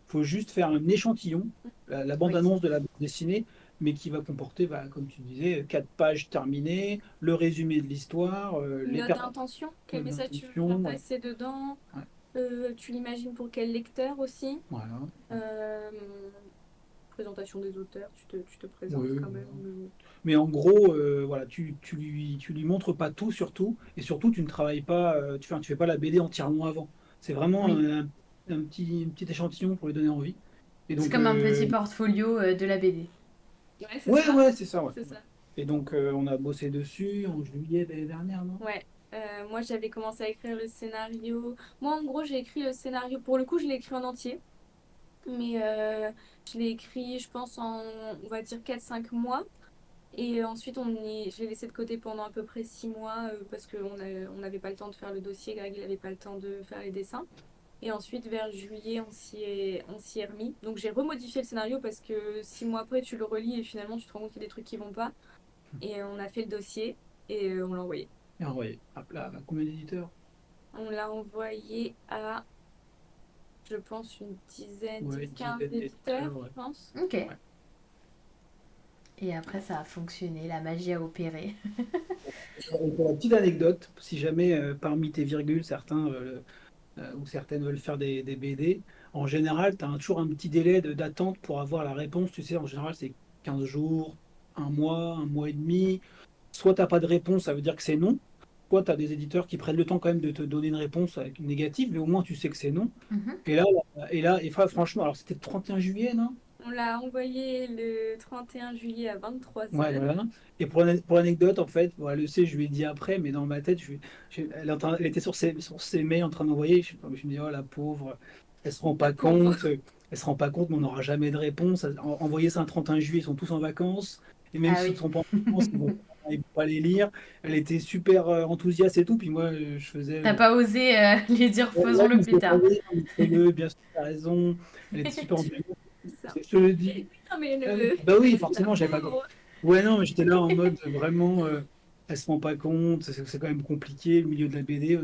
Il faut juste faire un échantillon, la Oui. bande-annonce de la bande dessinée, mais qui va comporter, bah, comme tu disais, 4 pages terminées, le résumé de l'histoire, Une les note personnes d'intention, quel message tu veux faire d'intention. passer dedans, Ouais, tu l'imagines pour quel lecteur aussi. voilà. Euh, Présentation des auteurs, tu te présentes Ouais, quand voilà. même. Mais en gros, voilà, tu lui montres pas tout surtout, et surtout tu ne travailles pas, tu fais pas la BD entièrement avant. C'est vraiment Oui. un petit échantillon pour lui donner envie. Et C'est donc, comme un petit portfolio de la BD. Ouais, c'est ouais, ça, ouais, c'est ça, ouais. c'est Ouais. ça. Et donc, on a bossé dessus en juillet de l'année dernière, non? Ouais. Moi, j'avais commencé à écrire le scénario. Moi, en gros, j'ai écrit le scénario. Pour le coup, je l'ai écrit en entier. Mais je l'ai écrit, je pense, on va dire 4 5 mois. Et ensuite, je l'ai laissé de côté pendant à peu près 6 mois parce on n'avait pas le temps de faire le dossier. Greg, il n'avait pas le temps de faire les dessins. Et ensuite, vers juillet, on s'y est remis. Donc, j'ai remodifié le scénario parce que 6 mois après, tu le relis et finalement, tu te rends compte qu'il y a des trucs qui vont pas. Et on a fait le dossier et on l'a envoyé. Et envoyé. Hop là, combien d'éditeurs? On l'a envoyé à, je pense, une dizaine, Ouais, une 15 dizaine éditeurs, d'éditeurs, ouais. je pense. Ok. Ouais. Et après, ça a fonctionné, la magie a opéré. Et pour la petite anecdote, si jamais parmi tes virgules, certains ou certaines veulent faire des BD, en général, tu as toujours un petit délai d'attente pour avoir la réponse. Tu sais, en général, c'est 15 jours, un mois et demi. Soit tu n'as pas de réponse, ça veut dire que c'est non. Soit tu as des éditeurs qui prennent le temps quand même de te donner une réponse avec une négative, mais au moins tu sais que c'est non. Mhm. Franchement, alors c'était le 31 juillet, non? On l'a envoyé le 31 juillet à Ouais, 23 heures. voilà. Et pour l'anecdote, en fait, bon, elle le sait, je lui ai dit après, mais dans ma tête, elle était sur ses mails en train d'envoyer. Je me dis, oh la pauvre, elle se rend La pas pauvre. compte, elle se rend pas compte, mais on n'aura jamais de réponse. Envoyer ça un 31 juillet, ils sont tous en vacances. Et même Ah s'ils ne oui. sont pas en vacances, ils vont pas les lire. Elle était super enthousiaste et tout. Puis moi, je faisais, T'as bon, pas osé lui dire ouais, ouais, faisons-le mais plus tard. fais-le, bien sûr, t'as raison. Elle était super Tu enthousiaste. dis ça. Je te le dis. Non, mais Bah oui, la forcément, j'avais pas compris. pauvre. Ouais, non, mais j'étais là en mode vraiment, elle se rend pas compte, c'est quand même compliqué, le milieu de la BD.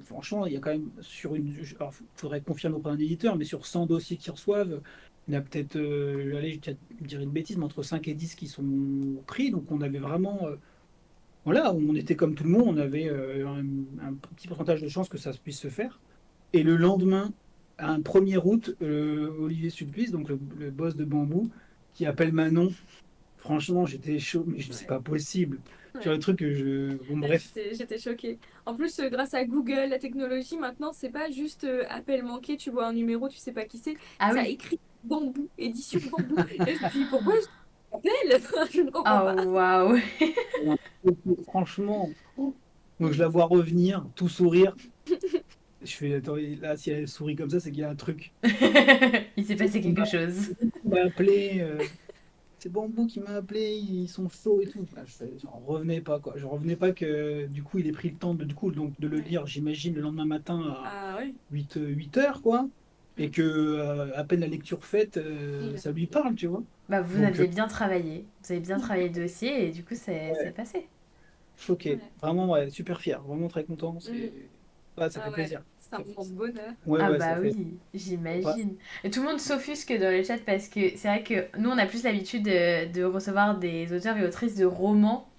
Franchement, il y a quand même sur une. Alors, faudrait confirmer auprès d'un éditeur, mais sur 100 dossiers qu'ils reçoivent, il y en a peut-être, allez, je dirais une bêtise, mais entre 5 et 10 qui sont pris. Donc, on avait vraiment. Voilà, on était comme tout le monde, on avait un petit pourcentage de chances que ça puisse se faire. Et le lendemain, un 1er août, Olivier Sulpice, donc le boss de Bambou, qui appelle Manon. Franchement, j'étais chaud, mais c'est Ouais. pas possible. Sur Ouais. le truc que je. Bon, bref. J'étais choquée. En plus, grâce à Google, la technologie, maintenant, c'est pas juste appel manqué, tu vois un numéro, tu sais pas qui c'est. Ah Ça oui. écrit Bambou, édition Bambou. Et je me dis, pourquoi je t'appelle? Je ne comprends pas. Oh waouh. Franchement. Donc je la vois revenir, tout sourire. Je fais, attends, là, si elle sourit comme ça, c'est qu'il y a un truc. Il s'est passé quelque chose. On m'a appelé. c'est Bambou qui m'a appelé, ils sont chauds et tout. J'en revenais pas, quoi. Je revenais pas que du coup il ait pris le temps donc, de le Ouais. lire, j'imagine, le lendemain matin à Ah oui. 8 heures, quoi. Et que à peine la lecture faite, Il a- ça lui parle, tu vois. Bah, vous Donc, aviez bien travaillé. Vous avez bien travaillé le dossier et du coup, c'est ouais, passé. choqué. Ouais. Vraiment, ouais, super fier, vraiment très content. Mm. Ouais, ça Ah fait ouais, plaisir. c'est un moment de bonheur. Ouais, Ah ouais, ça bah fait. oui, Ouais. j'imagine. Et tout le monde s'offusque dans le chat parce que c'est vrai que nous, on a plus l'habitude de recevoir des auteurs et autrices de romans.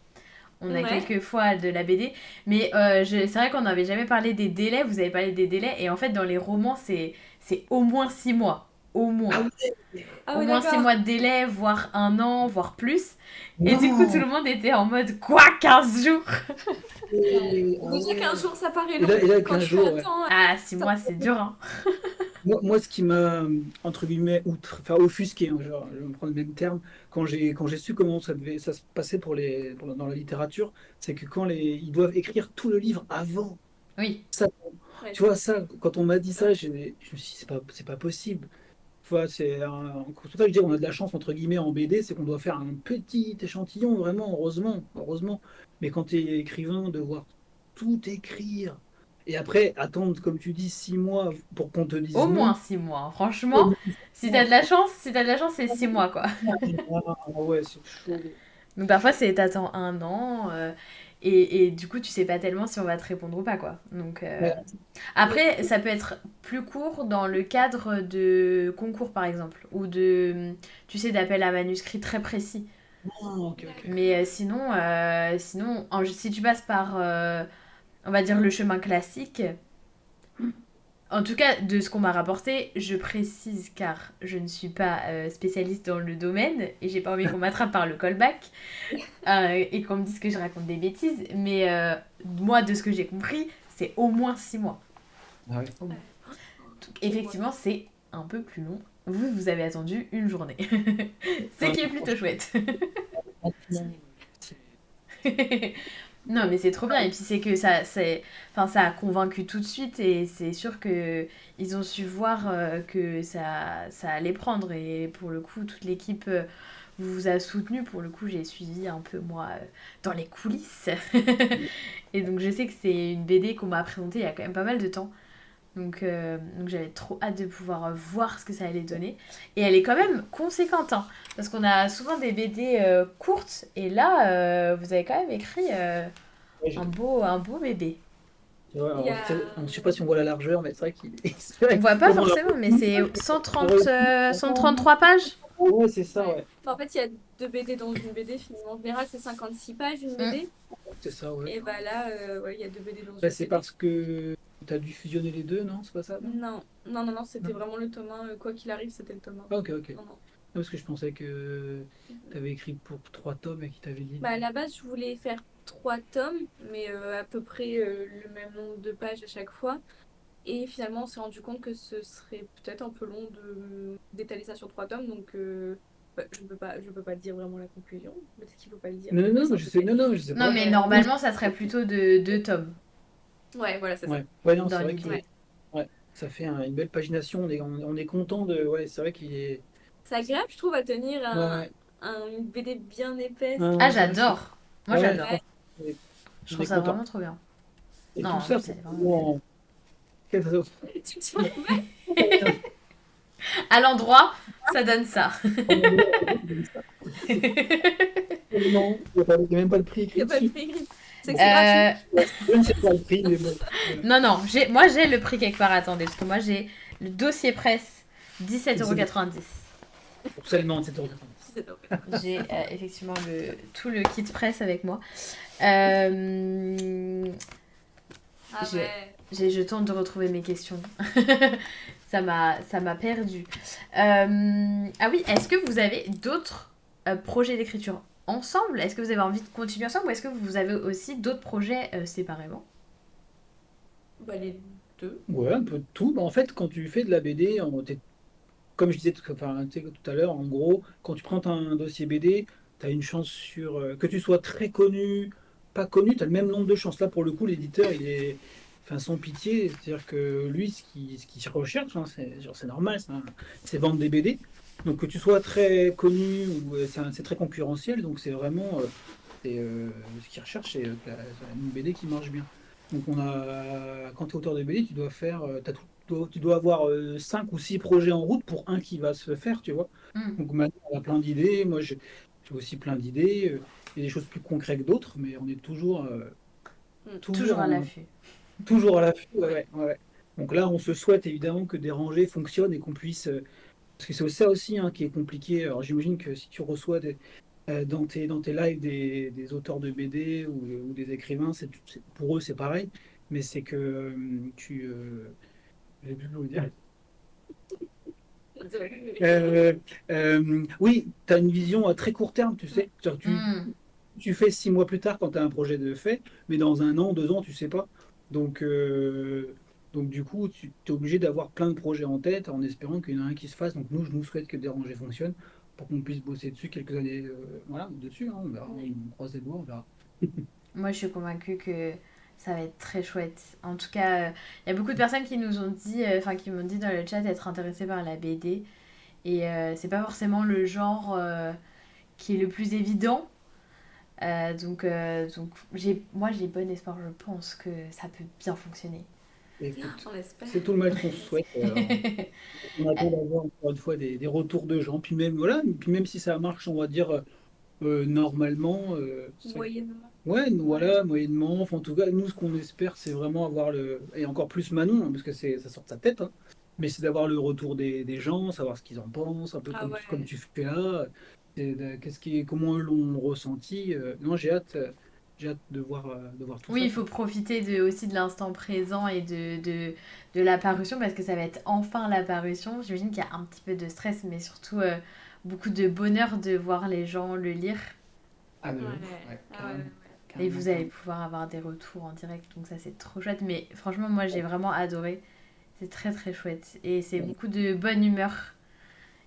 On a Ouais. quelques fois de la BD. Mais c'est vrai qu'on n'avait jamais parlé des délais. Vous avez parlé des délais. Et en fait, dans les romans, c'est au moins 6 mois. Au Ah moins. ouais, Ah Au oui, moins 6 d'accord. mois de délai, voire un an, voire plus. Et du coup, tout non! le monde était en mode quoi, 15 jours? Ah Déjà qu'un ouais. jour, ça paraît Et long. là, Quand 15 tu jours, ouais. attends, Ah, 6 ça mois, c'est dur, hein. Moi, ce qui m'a, entre guillemets, enfin, offusqué, hein, genre, je vais me prendre le même terme, quand j'ai su comment ça se passait dans la littérature, c'est que ils doivent écrire tout le livre avant. Oui. Ça, ouais, tu vois, ça, quand on m'a dit ça, je me suis dit, c'est pas possible. Tu vois, c'est pour ça que je dis, on a de la chance, entre guillemets, en BD, c'est qu'on doit faire un petit échantillon, vraiment, heureusement, heureusement. Mais quand tu es écrivain, devoir tout écrire, et après, attendre, comme tu dis, 6 mois pour qu'on te Au dise moins non. 6 mois, hein. Franchement, Oh, si t'as de la chance, c'est 6 mois, quoi. ah, ouais, c'est chaud. Donc parfois, c'est t'attends un an. Et du coup, tu sais pas tellement si on va te répondre ou pas, quoi. Donc, Ouais. après, ça peut être plus court dans le cadre de concours, par exemple, ou tu sais, d'appels à manuscrits très précis. Ah, ok, ok. Mais sinon si tu passes par, on va dire, le chemin classique, en tout cas, de ce qu'on m'a rapporté, je précise car je ne suis pas spécialiste dans le domaine et j'ai pas envie qu'on m'attrape par le callback et qu'on me dise que je raconte des bêtises. Mais moi, de ce que j'ai compris, c'est au moins 6 mois. Ah ouais. Au moins. ouais. Donc, Au moins. effectivement, c'est un peu plus long. Vous avez attendu une journée. Ce Ah, qui est plutôt chouette. franchement, Non, mais c'est trop bien. Et puis c'est que enfin, ça a convaincu tout de suite et c'est sûr que ils ont su voir que ça allait prendre. Et pour le coup, toute l'équipe vous a soutenu. Pour le coup, j'ai suivi un peu moi dans les coulisses. Et donc je sais que c'est une BD qu'on m'a présentée il y a quand même pas mal de temps. Donc j'avais trop hâte de pouvoir voir ce que ça allait donner. Et elle est quand même conséquente, hein, parce qu'on a souvent des BD courtes, et là, vous avez quand même écrit ouais, un beau bébé. tu vois, Il y alors, a... je sais pas si on voit la largeur, mais c'est vrai qu'il est. C'est On vrai que voit pas quand on l'a forcément, mais reçu, c'est on a reçu- 133 pages. Ouais, c'est ça, Ouais. ouais. Enfin, en fait, il y a 2 BD dans une BD. Finalement, en général, c'est 56 pages une Mm. BD. C'est ça, ouais. Et bah là, ouais, il y a 2 BD dans Bah, une c'est BD. parce que tu as dû fusionner les deux, non? C'est pas ça, non? Non, non, non, non, c'était Non. vraiment le tome 1. Quoi qu'il arrive, c'était le tome 1. Ah, ok, ok. Non, non. Non, parce que je pensais que tu avais écrit pour 3 tomes et qu'il t'avait dit. Bah, à la base, je voulais faire 3 tomes, mais à peu près le même nombre de pages à chaque fois. Et finalement, on s'est rendu compte que ce serait peut-être un peu long d'étaler ça sur 3 tomes. Donc, bah, je peux pas dire vraiment la conclusion. Peut-être qu'il faut pas le dire. Non, non, On va non, je sais, s'entêter. non, non, je sais Non, pas. mais Mais normalement, ça serait plutôt de 2 tomes ouais, voilà, c'est ça. Ouais, ouais, non, dans c'est vrai qu'il l'idée. Ouais. est. Ouais, ça fait une belle pagination. On est content de. Ouais, c'est vrai qu'il est. C'est agréable, je trouve, à tenir Ouais, ouais. une BD bien épaisse. Ah, C'est vrai que c'est. j'adore. Moi, Ouais, j'adore. Ouais. franchement, on est Je on trouve est ça content. vraiment trop bien. Et Non, tout en ça plus, pour elle est vraiment pouvoir. Tu te sens mal. belle. À l'endroit, ça donne ça. Non, il n'y a même pas le prix Il n'y écrit a pas de dessus. prix. C'est que Bon, c'est gratuit. je ne sais pas le prix, mais bon. Non, non, moi j'ai le prix quelque part, attendez, parce que moi j'ai le dossier presse, C'est 17,90 €. pour seulement 7,90 C'est top. J'ai effectivement tout le kit presse avec moi. Euh, Ah j'ai- ouais. je tente de retrouver mes questions. Ça m'a perdu. Ah oui, est-ce que vous avez d'autres projets d'écriture ensemble? Est-ce que vous avez envie de continuer ensemble ou est-ce que vous avez aussi d'autres projets séparément? Bah, les deux. Ouais, un peu de tout. Bah, en fait, quand tu fais de la BD, comme je disais enfin, tu sais, tout à l'heure, en gros, quand tu prends un dossier BD, tu as une chance que tu sois très connu, pas connu, tu as le même nombre de chances. Là, pour le coup, l'éditeur, il est enfin, sans pitié. C'est-à-dire que lui, ce qu'il recherche, hein, c'est normal, c'est vendre des BD. Donc que tu sois très connu ou c'est très concurrentiel, donc c'est vraiment ce qu'ils recherchent, c'est une BD qui marche bien. Donc quand tu es auteur de BD, tu dois faire, tu dois avoir 5 ou 6 projets en route pour un qui va se faire, tu vois. Hmm. Donc maintenant, on a plein d'idées. Moi, j'ai aussi plein d'idées. Il y a des choses plus concrètes que d'autres, mais on est toujours, Toujours à l'affût. toujours à l'affût. Ouais, ouais, ouais, ouais. Donc là, on se souhaite évidemment que des rangées fonctionnent et qu'on puisse. Parce que c'est ça aussi hein, qui est compliqué. Alors j'imagine que si tu reçois dans tes lives des auteurs de BD ou des écrivains, pour eux c'est pareil, mais c'est que je sais plus comment dire. Oui, tu as une vision à très court terme, tu sais. Genre, Hmm. tu fais 6 mois plus tard quand tu as un projet de fait, mais dans un an, 2 ans, tu sais pas. Donc, du coup, tu es obligé d'avoir plein de projets en tête en espérant qu'il y en a un qui se fasse. Donc nous, je nous souhaite que Déranger fonctionne pour qu'on puisse bosser dessus quelques années voilà, dessus. Hein, on verra, on croise les doigts, on verra. Moi, je suis convaincue que ça va être très chouette. En tout cas, il y a beaucoup de personnes qui nous ont dit, enfin, qui m'ont dit dans le chat être intéressées par la BD. Et c'est pas forcément le genre qui est le plus évident. Donc moi, j'ai bon espoir, je pense que ça peut bien fonctionner. Écoute, On l'espère. c'est tout le mal qu'on se souhaite. On attend d'avoir encore une fois des retours de gens. Puis même, voilà, puis même si ça marche, on va dire normalement, Moyennement. ouais, nous, Ouais. voilà, moyennement. Enfin, en tout cas, nous, ce qu'on espère, c'est vraiment avoir et encore plus Manon, hein, parce que ça sort de sa tête, hein, mais c'est d'avoir le retour des gens, savoir ce qu'ils en pensent, un peu Ah comme ouais. tu fais là. Comment eux l'ont ressenti. Non, j'ai hâte de voir tout Oui, ça, il quoi. faut profiter aussi de l'instant présent et de la parution parce que ça va être enfin la parution. J'imagine qu'il y a un petit peu de stress, mais surtout beaucoup de bonheur de voir les gens le lire. Ah, de ouf, Ouais. ouais, Ah ouais, ouais, carrément, ouais. Et carrément, vous allez carrément. pouvoir avoir des retours en direct, donc ça c'est trop chouette. Mais franchement, moi j'ai vraiment adoré. C'est très très chouette. Et c'est Ouais. beaucoup de bonne humeur.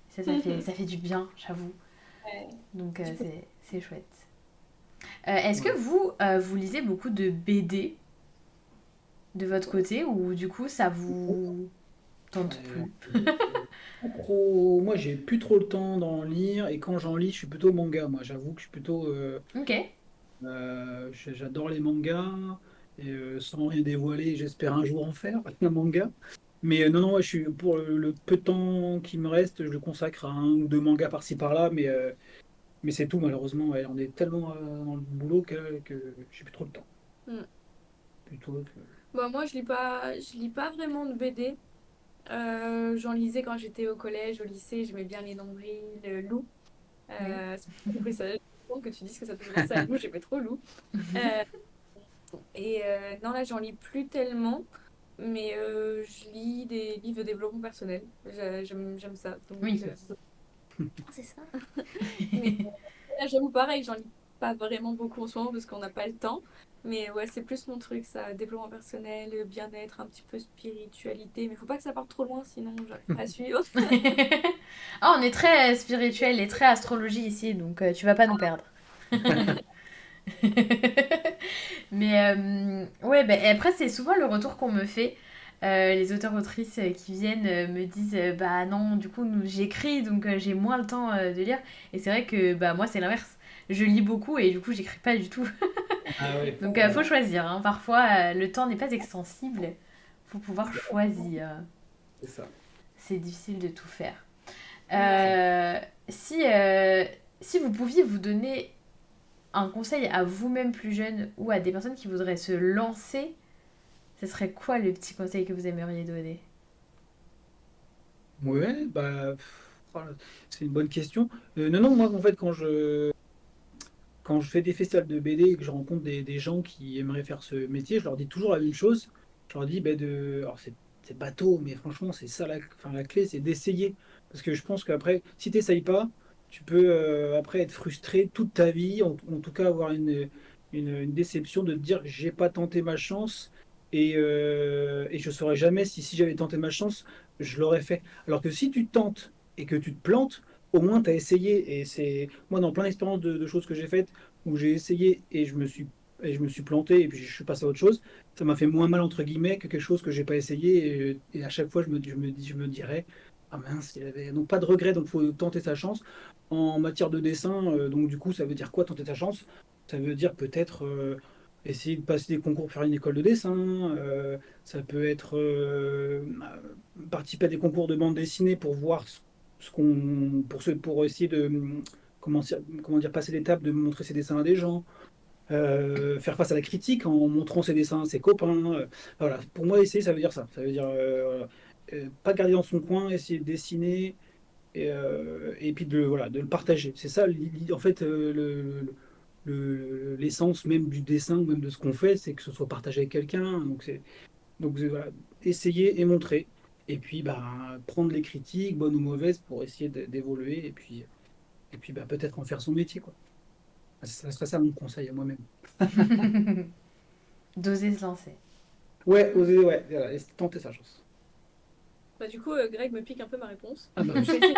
Ça fait du bien, j'avoue. Ouais. Donc Tu peux. c'est chouette. Est-ce que Ouais. vous lisez beaucoup de BD de votre côté ou du coup ça vous tente Ouais, plus? pas trop. Moi, j'ai plus trop le temps d'en lire, et quand j'en lis, je suis plutôt manga. Moi, j'avoue que je suis plutôt. Ok. J'adore les mangas, et sans rien dévoiler, j'espère un jour en faire un manga. Mais non, non, je suis, pour le peu de temps qui me reste, je le consacre à un ou deux mangas par-ci par-là, mais c'est tout malheureusement. Ouais, on est tellement dans le boulot que j'ai plus trop le temps. Hmm. Plutôt que... Bon, moi, je lis pas vraiment de BD. J'en lisais quand j'étais au collège, au lycée. J'aimais bien les nombris, le loup. Oui. C'est pour ça que ça que tu dises que ça te fait penser à loup. J'aimais trop loup. Euh, et non, là, j'en lis plus tellement. Mais je lis des livres de développement personnel. J'aime ça. Donc, Oui. c'est ça. Mais là, j'avoue, pareil, j'en lis pas vraiment beaucoup en ce moment parce qu'on n'a pas le temps. Mais ouais, c'est plus mon truc, ça. Développement personnel, bien-être, un petit peu spiritualité. Mais faut pas que ça parte trop loin, sinon j'arrive pas à suivre. Ah, on est très spirituel et très astrologie ici, donc tu vas pas nous perdre. Mais ouais, bah, et après, c'est souvent le retour qu'on me fait. Les auteurs-autrices qui viennent me disent bah non, du coup, j'écris donc j'ai moins le temps de lire. Et c'est vrai que bah moi, c'est l'inverse. Je lis beaucoup et du coup, j'écris pas du tout. Ah ouais, Donc faut choisir, hein. Parfois, le temps n'est pas extensible. Faut pouvoir choisir. c'est ça. C'est difficile de tout faire. Ouais. Euh, si vous pouviez vous donner un conseil à vous-même plus jeune ou à des personnes qui voudraient se lancer, ce serait quoi le petit conseil que vous aimeriez donner? Ouais, bah, voilà, c'est une bonne question. Non, non, moi, en fait, quand je fais des festivals de BD et que je rencontre des gens qui aimeraient faire ce métier, je leur dis toujours la même chose. Je leur dis, ben alors c'est bateau, mais franchement, c'est ça enfin, la clé, c'est d'essayer. Parce que je pense qu'après, si tu n'essayes pas, tu peux après être frustré toute ta vie, en tout cas avoir une déception de te dire, j'ai pas tenté ma chance et je saurais jamais si j'avais tenté ma chance, je l'aurais fait. Alors que si tu tentes et que tu te plantes, au moins tu as essayé. Et c'est moi, dans plein d'expériences de choses que j'ai faites, où j'ai essayé et je me suis planté et puis je suis passé à autre chose, ça m'a fait moins mal entre guillemets que quelque chose que j'ai pas essayé et à chaque fois je me dirais Ah mince, il avait donc pas de regret, donc faut tenter sa chance. En matière de dessin, donc du coup, ça veut dire quoi tenter sa chance? Ça veut dire peut-être essayer de passer des concours pour faire une école de dessin. Ça peut être participer à des concours de bande dessinée pour voir ce qu'on pour essayer de comment dire passer l'étape de montrer ses dessins à des gens. Faire face à la critique en montrant ses dessins à ses copains. Voilà. Pour moi, essayer, ça veut dire ça. Ça veut dire voilà. Pas garder dans son coin, essayer de dessiner et puis voilà, de le partager. C'est ça, en fait, l'essence même du dessin, même de ce qu'on fait, c'est que ce soit partagé avec quelqu'un. Donc voilà, essayer et montrer. Et puis bah, prendre les critiques, bonnes ou mauvaises, pour essayer d'évoluer et puis bah, peut-être en faire son métier, quoi. Ça serait ça mon conseil à moi-même. D'oser se lancer. Ouais, oser, ouais, voilà, et tenter sa chance. Bah, du coup, Greg me pique un peu ma réponse. Ah bah Je oui. vais essayer.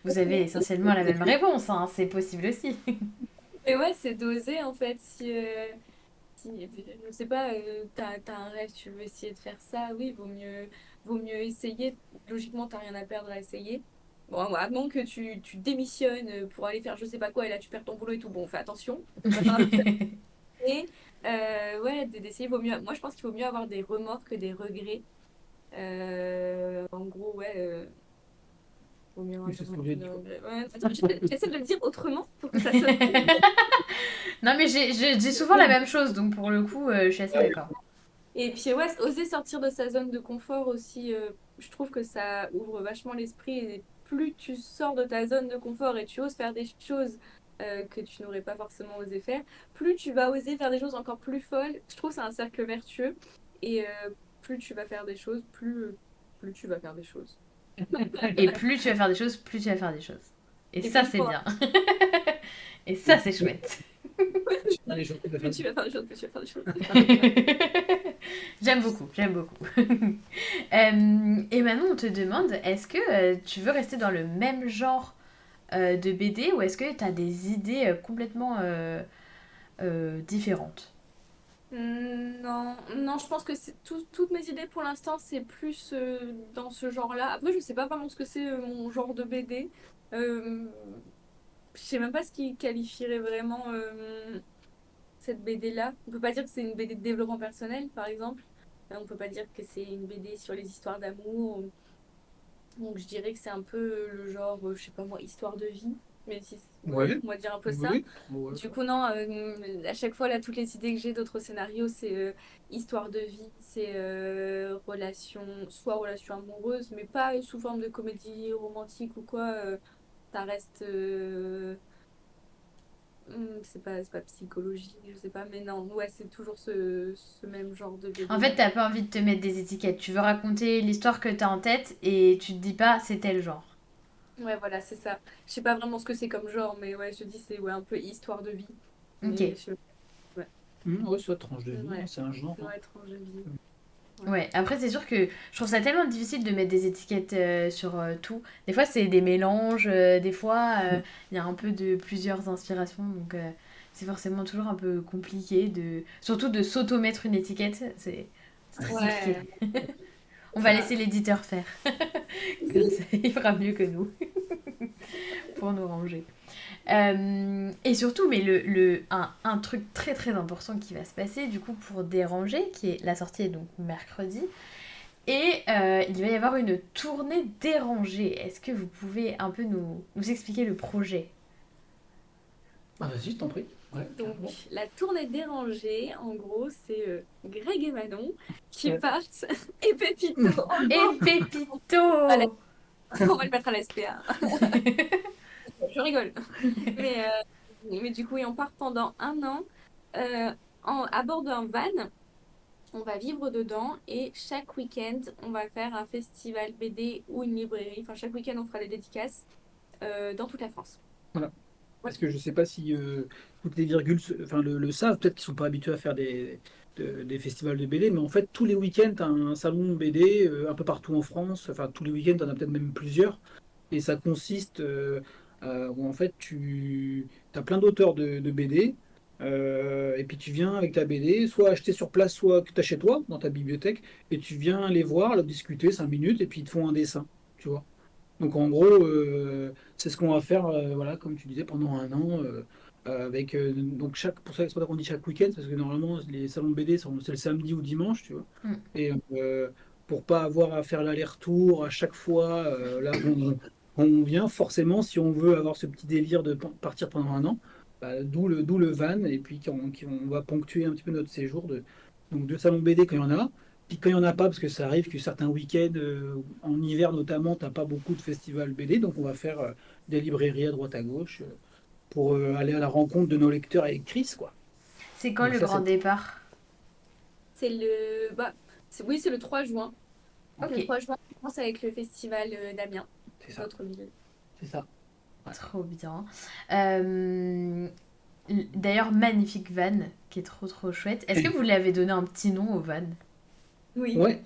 Vous avez essentiellement la même réponse, hein, c'est possible aussi. Et ouais, c'est d'oser en fait. Si je sais pas, t'as un rêve, tu veux essayer de faire ça, oui, vaut mieux essayer. Logiquement, t'as rien à perdre à essayer. Bon, à moins que tu démissionnes pour aller faire je sais pas quoi et là tu perds ton boulot et tout. Bon, fais attention. On va faire un peu. Et ouais, d'essayer vaut mieux. Moi, je pense qu'il vaut mieux avoir des remords que des regrets. En gros, ouais. Vaut mieux avoir Oui, des c'est ce que remords que j'ai des dit, quoi. regrets. Ouais, attends, j'essaie de le dire autrement pour que ça sonne. Non, mais je dis souvent la même chose, donc pour le coup, je suis assez d'accord. Et puis ouais, oser sortir de sa zone de confort aussi, je trouve que ça ouvre vachement l'esprit. Et plus tu sors de ta zone de confort et tu oses faire des choses que tu n'aurais pas forcément osé faire, plus tu vas oser faire des choses encore plus folles. Je trouve que c'est un cercle vertueux. Et plus tu vas faire des choses, plus tu vas faire des choses. Et plus tu vas faire des choses, plus tu vas faire des choses. Et Et ça, plus tu c'est pourras- bien. Et ça, c'est chouette. Tu fais les choses que tu vas plus faire. tu vas faire des choses, plus tu vas faire des choses. J'aime beaucoup, j'aime beaucoup. Et maintenant, on te demande, est-ce que tu veux rester dans le même genre de BD ou est-ce que tu as des idées complètement différentes? Non, non, je pense que toutes mes idées pour l'instant, c'est plus dans ce genre-là. Après, je sais pas vraiment ce que c'est mon genre de BD. Euh, je sais même pas ce qui qualifierait vraiment cette BD-là. On peut pas dire que c'est une BD de développement personnel, par exemple. On peut pas dire que c'est une BD sur les histoires d'amour. Donc, je dirais que c'est un peu le genre, je sais pas moi, histoire de vie. Mais si, ouais, Ouais, on va dire un peu ça. oui, ouais. Du coup, non, à chaque fois, là, toutes les idées que j'ai d'autres scénarios, c'est histoire de vie, c'est soit relation amoureuse, mais pas sous forme de comédie romantique ou quoi. Ça reste. C'est pas psychologie, je sais pas, mais non, ouais, c'est toujours ce même genre de En fait, BD-là. t'as pas envie de te mettre des étiquettes. Tu veux raconter l'histoire que t'as en tête et tu te dis pas c'est tel genre. Ouais, voilà, c'est ça. Je sais pas vraiment ce que c'est comme genre, mais ouais, je dis c'est ouais, un peu histoire de vie. Ok. Mais ouais, Ouais, soit tranche de vie, hein, ouais, c'est un genre, hein. ouais, tranche de vie. Ouais. Ouais, après c'est sûr que je trouve ça tellement difficile de mettre des étiquettes sur tout. Des fois c'est des mélanges, des fois il y a un peu de plusieurs inspirations, donc c'est forcément toujours un peu compliqué de... Surtout de s'auto-mettre une étiquette, c'est très compliqué. Ouais, On va ça. laisser l'éditeur faire, comme ça il fera mieux que nous pour nous ranger. Et surtout, mais un truc très très important qui va se passer du coup pour Déranger, qui est la sortie est donc mercredi, et il va y avoir une tournée Dérangée. Est-ce que vous pouvez un peu nous expliquer le projet? Ah, vas-y, je t'en prie. Ouais, Donc, carrément. la tournée dérangée, en gros, c'est Greg et Manon qui Ouais. partent et Pépito. Oh Et non! Allez, Pépito! on va le mettre à la SPA. Je rigole. Mais, mais du coup, et on part pendant un an euh, à bord d'un van. On va vivre dedans et chaque week-end, on va faire un festival BD ou une librairie. Enfin, chaque week-end, on fera des dédicaces dans toute la France. Voilà. Ouais. Parce que je sais pas si toutes les virgules enfin, le savent, peut-être qu'ils sont pas habitués à faire des festivals de BD, mais en fait, tous les week-ends, tu as un salon BD un peu partout en France. Enfin, tous les week-ends, tu en as peut-être même plusieurs. Et ça consiste où en fait, tu as plein d'auteurs de BD. Et puis tu viens avec ta BD, soit acheter sur place, soit que tu as chez toi, dans ta bibliothèque, et tu viens les voir, leur discuter 5 minutes, et puis ils te font un dessin, tu vois. Donc en gros, c'est ce qu'on va faire, voilà, comme tu disais, pendant un an, avec donc pour ça c'est pour ça qu'on dit chaque week-end, parce que normalement les salons de BD c'est le samedi ou dimanche, tu vois. Mm. Et pour pas avoir à faire l'aller-retour à chaque fois, là on vient forcément si on veut avoir ce petit délire de partir pendant un an, bah, d'où le van, et puis on va ponctuer un petit peu notre séjour donc de salons BD quand il y en a. Puis quand il n'y en a pas, parce que ça arrive que certains week-ends, en hiver notamment, tu n'as pas beaucoup de festivals BD, donc on va faire des librairies à droite à gauche pour aller à la rencontre de nos lecteurs et lectrices, quoi. C'est quand Donc le ça, grand c'est départ? C'est le bah, oui, c'est le 3 juin. Le Ok, 3 juin, on commence avec le festival d'Amiens, c'est ça, votre ville. c'est ça. Ouais. trop bien. Euh, D'ailleurs, magnifique van, qui est trop trop chouette. Est-ce que vous lui avez donné un petit nom au van? Oui, Ouais,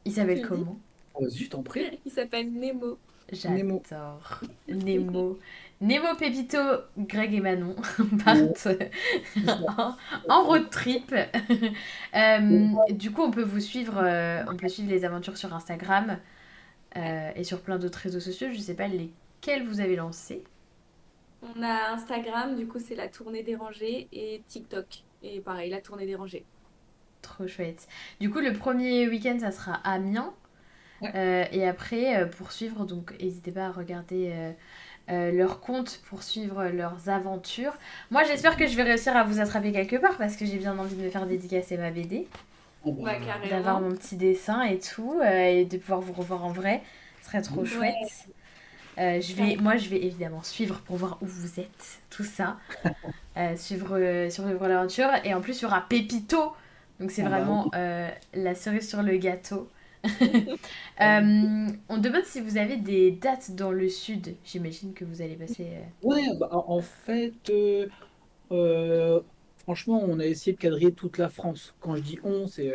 Il tu s'appelle le dis. comment? vas-y, je t'en prie. Il s'appelle Nemo. Nemo. J'adore. Nemo. Nemo, Pépito, Greg et Manon Ouais, partent c'est ça. en road trip. Du coup, on peut vous suivre, on peut suivre les aventures sur Instagram et sur plein d'autres réseaux sociaux. Je sais pas lesquels vous avez lancés. On a Instagram, du coup, c'est la tournée dérangée, et TikTok. Et pareil, la tournée dérangée. Trop chouette. Du coup, le premier week-end, ça sera à Amiens. Ouais. Et après, pour suivre, donc n'hésitez pas à regarder leurs comptes pour suivre leurs aventures. Moi, j'espère que je vais réussir à vous attraper quelque part parce que j'ai bien envie de me faire dédicacer ma BD, Ah Ouais, bah, d'avoir carrément. mon petit dessin et tout, et de pouvoir vous revoir en vrai. Ce serait trop oui. Ouais, chouette. carrément. Moi, je vais évidemment suivre pour voir où vous êtes, tout ça. Suivre l'aventure. Et en plus, il y aura Pépito. Donc, c'est Ah bah vraiment oui. la cerise sur le gâteau. Ah oui. On demande si vous avez des dates dans le sud. J'imagine que vous allez passer. Ouais, bah, en fait, Euh, franchement, on a essayé de quadriller toute la France. Quand je dis on, c'est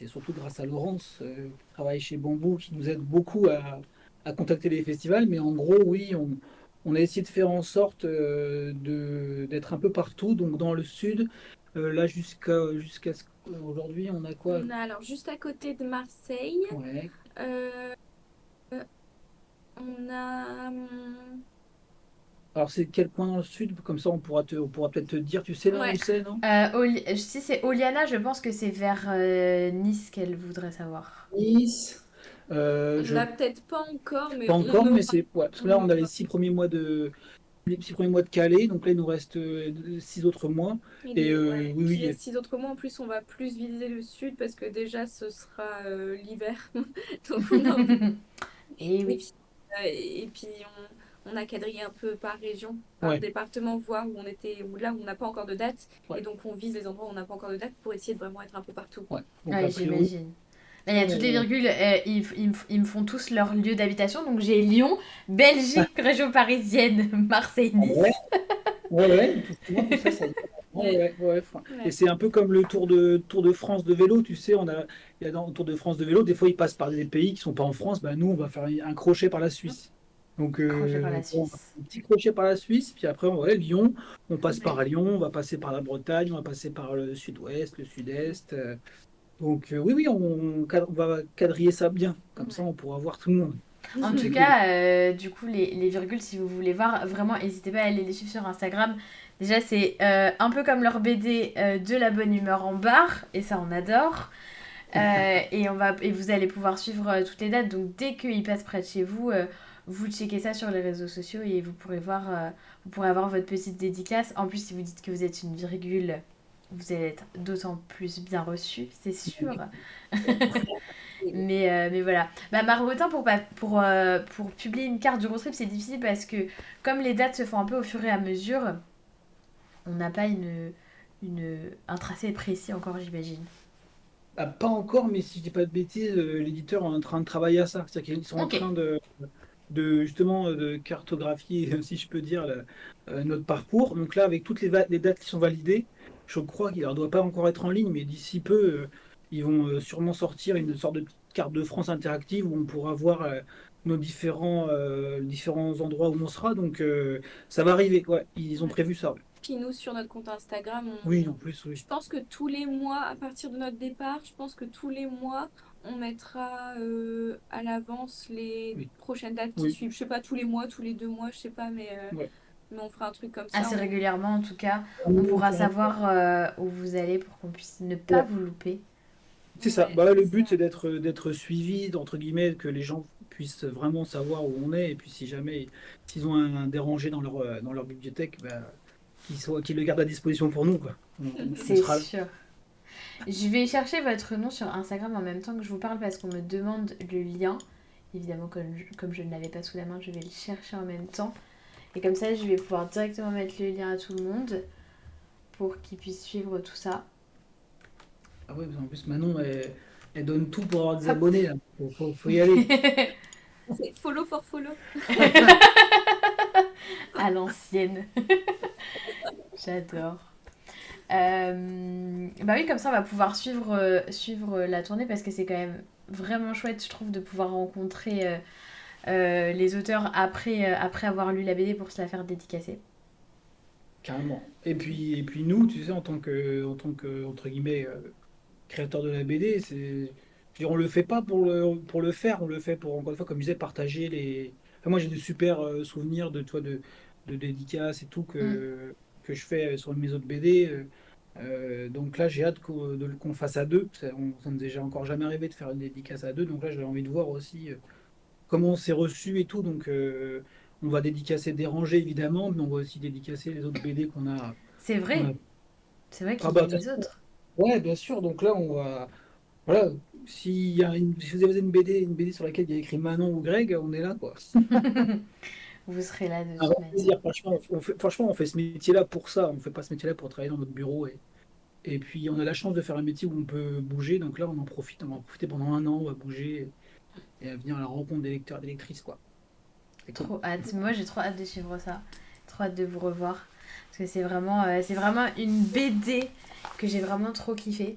surtout grâce à Laurence, qui travaille chez Bambou, qui nous aide beaucoup à contacter les festivals. Mais en gros, oui, on a essayé de faire en sorte d'être un peu partout. Donc dans le sud, là jusqu'à aujourd'hui, on a quoi? On a alors juste à côté de Marseille, Ouais. euh, on a Alors c'est quel coin dans le sud? Comme ça, on pourra peut-être te dire, tu sais là où ouais, c'est, non? Si c'est Oliana, je pense que c'est vers Nice qu'elle voudrait savoir. Nice. on Je l'a peut-être pas encore, mais Pas on encore, mais aura. c'est ouais, parce que On là on a aura. les 6 premiers mois de Calais, donc là il nous reste 6 autres mois. Et Ouais. oui, Puis oui, les 6 autres mois, en plus, on va plus viser le sud parce que déjà, ce sera l'hiver. Donc, on a envie. Et Et oui. puis, on a quadrillé un peu par région, par ouais, département, voir où on était, là où on n'a pas encore de date. Et ouais, donc, on vise les endroits où on n'a pas encore de date pour essayer de vraiment être un peu partout. ouais. Donc Ouais, a priori, j'imagine. Là, il y a toutes les on- virgules, ils me font tous leur lieu d'habitation. Donc j'ai Lyon, Belgique, région parisienne, Marseille, ah ouais, Nice. ouais, ouais, effectivement, tout ça, ça. Ouais, Ouais, ouais, ouais. Et ouais, c'est un peu comme le Tour de France de vélo, tu sais, il y a dans le Tour de France de vélo, des fois ils passent par des pays qui sont pas en France, ben nous on va faire un crochet par la Suisse. Donc Crochet par la bon, Suisse. un petit crochet par la Suisse, puis après ouais, Lyon, on passe ouais. par Lyon, on va passer par la Bretagne, on va passer par le sud-ouest, le sud-est. Donc oui, oui, on va quadriller ça bien, comme ça Ouais. on pourra voir tout le monde. En C'est tout cool. cas, du coup, les virgules, si vous voulez voir, vraiment, n'hésitez pas à aller les suivre sur Instagram. Déjà, c'est un peu comme leur BD de la bonne humeur en barre, et ça, on adore. Et vous allez pouvoir suivre toutes les dates. Donc, dès qu'ils passent près de chez vous, vous checkez ça sur les réseaux sociaux et vous pourrez avoir votre petite dédicace. En plus, si vous dites que vous êtes une virgule, vous allez être d'autant plus bien reçu, c'est sûr. Mais voilà. Bah, Marmottin, pour publier une carte du road trip, c'est difficile parce que comme les dates se font un peu au fur et à mesure, on n'a pas un tracé précis encore, j'imagine. Ah, pas encore, mais si je dis pas de bêtises, l'éditeur est en train de travailler à ça. C'est-à-dire qu'ils sont en Ok. train de justement de cartographier, si je peux dire, notre parcours. Donc là, avec toutes les dates qui sont validées, je crois qu'il ne doit pas encore être en ligne, mais d'ici peu, ils vont sûrement sortir une sorte de petite carte de France interactive où on pourra voir nos différents endroits où on sera. Donc ça va arriver, ouais, ils ont Ouais. prévu ça. Ouais. Puis nous, sur notre compte Instagram, Oui, en plus, je oui. pense que tous les mois, à partir de notre départ, je pense que tous les mois, on mettra à l'avance les Oui, prochaines dates qui oui, suivent. Je sais pas, tous les mois, tous les 2 mois, je sais pas, ouais. mais on fera un truc comme ça. Assez régulièrement en tout cas. On On pourra fera un- savoir où vous allez pour qu'on puisse ne pas Ouais. vous louper. C'est ça. Ouais, Bah, le c'est but, ça. c'est d'être suivi, entre guillemets, que les gens puissent vraiment savoir où on est. Et puis, si jamais s'ils ont un dérangé dans leur bibliothèque, bah, qu'ils le gardent à disposition pour nous, quoi. On C'est sera là. sûr. Je vais chercher votre nom sur Instagram en même temps que je vous parle parce qu'on me demande le lien. Évidemment, comme je ne l'avais pas sous la main, je vais le chercher en même temps. Et comme ça, je vais pouvoir directement mettre le lien à tout le monde pour qu'ils puissent suivre tout ça. Ah ouais, parce qu'en plus, Manon, elle donne tout pour avoir des Hop. abonnés, là. Faut y aller. C'est follow for follow. À l'ancienne. J'adore. Bah oui, comme ça, on va pouvoir suivre la tournée parce que c'est quand même vraiment chouette, je trouve, de pouvoir rencontrer les auteurs après avoir lu la BD pour se la faire dédicacer. Carrément. Et puis nous, tu sais, en tant que entre guillemets, créateur de la BD, je veux dire, on le fait pas pour le faire, on le fait pour, encore une fois, comme je disais, partager les. Enfin, moi, j'ai de super souvenirs de dédicaces et tout Mm. que je fais sur mes autres BD. Donc là, j'ai hâte qu'on le fasse à deux. Ça nous est déjà encore jamais arrivé de faire une dédicace à deux. Donc là, j'ai envie de voir aussi comment c'est reçu et tout. Donc, on va dédicacer Déranger, évidemment, mais on va aussi dédicacer les autres BD C'est qu'on a. vrai, c'est vrai Ah qu'il y bah, a les autres. ouais, bien sûr. Donc là, on va. Voilà, si vous avez une BD sur laquelle il y a écrit Manon ou Greg, on est là, quoi. Vous serez là de Un vrai toute manière. plaisir, franchement, on fait ce métier-là pour ça. On fait pas ce métier-là pour travailler dans notre bureau. Et puis, on a la chance de faire un métier où on peut bouger. Donc là, on en profite. On va en profiter pendant un an. On va bouger et à venir à la rencontre des lecteurs et des lectrices, quoi. C'est cool. Trop hâte. Moi, j'ai trop hâte de suivre ça. Trop hâte de vous revoir. Parce que c'est vraiment une BD que j'ai vraiment trop kiffé.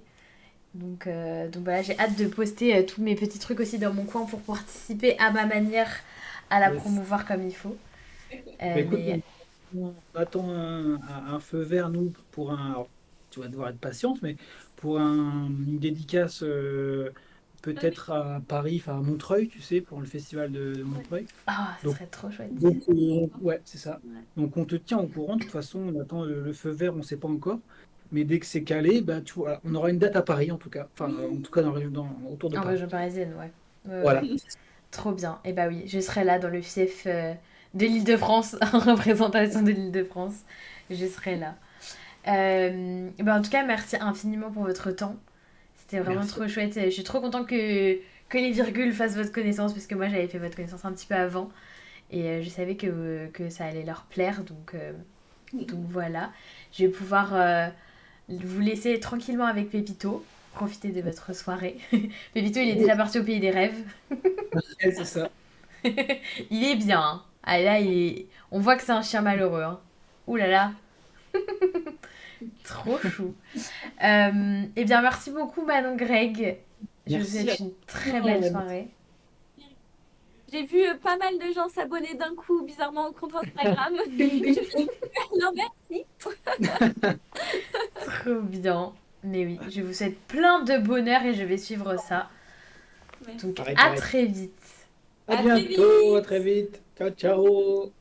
Donc voilà, j'ai hâte de poster tous mes petits trucs aussi dans mon coin pour participer à ma manière à la Yes. promouvoir comme il faut. Bah, écoute, Mais on attend un feu vert, nous, pour un. Alors, tu vas devoir être patiente, mais pour une dédicace, Ah oui, peut-être à Paris, enfin à Montreuil, tu sais, pour le festival de ouais. Montreuil. ah, ça Donc, serait trop chouette. ouais, c'est ça. Ouais. Donc, on te tient au courant. De toute façon, on attend le feu vert, on ne sait pas encore. Mais dès que c'est calé, bah, tu vois, on aura une date à Paris, en tout cas. Enfin, en tout cas, autour de En Paris. région parisienne, ouais. Ouais, ouais. Voilà. Trop bien. Et bah oui, je serai là dans le fief de l'Île-de-France, en représentation de l'Île-de-France. Je serai là. Et bah en tout cas, merci infiniment pour votre temps. C'était vraiment Merci. trop chouette. Je suis trop contente que les virgules fassent votre connaissance, parce que moi j'avais fait votre connaissance un petit peu avant. Et je savais que ça allait leur plaire. Donc voilà. Je vais pouvoir vous laisser tranquillement avec Pépito. Profiter de votre soirée. Pépito, il est déjà parti au pays des rêves. Ouais, c'est ça. Il est bien. Hein. Ah, là, on voit que c'est un chien malheureux. Hein. Ouh là là, trop chou. Eh bien, merci beaucoup, Manon Greg. Je vous Merci à souhaite une très belle toi. soirée. J'ai vu pas mal de gens s'abonner d'un coup, bizarrement, au compte Instagram. Ding, ding. Non, merci. Trop bien. Mais oui, je vous souhaite plein de bonheur et je vais suivre ça. Merci. Donc, Pareil, à pareil. très vite. À À très bientôt, à vite. très vite. Ciao, ciao.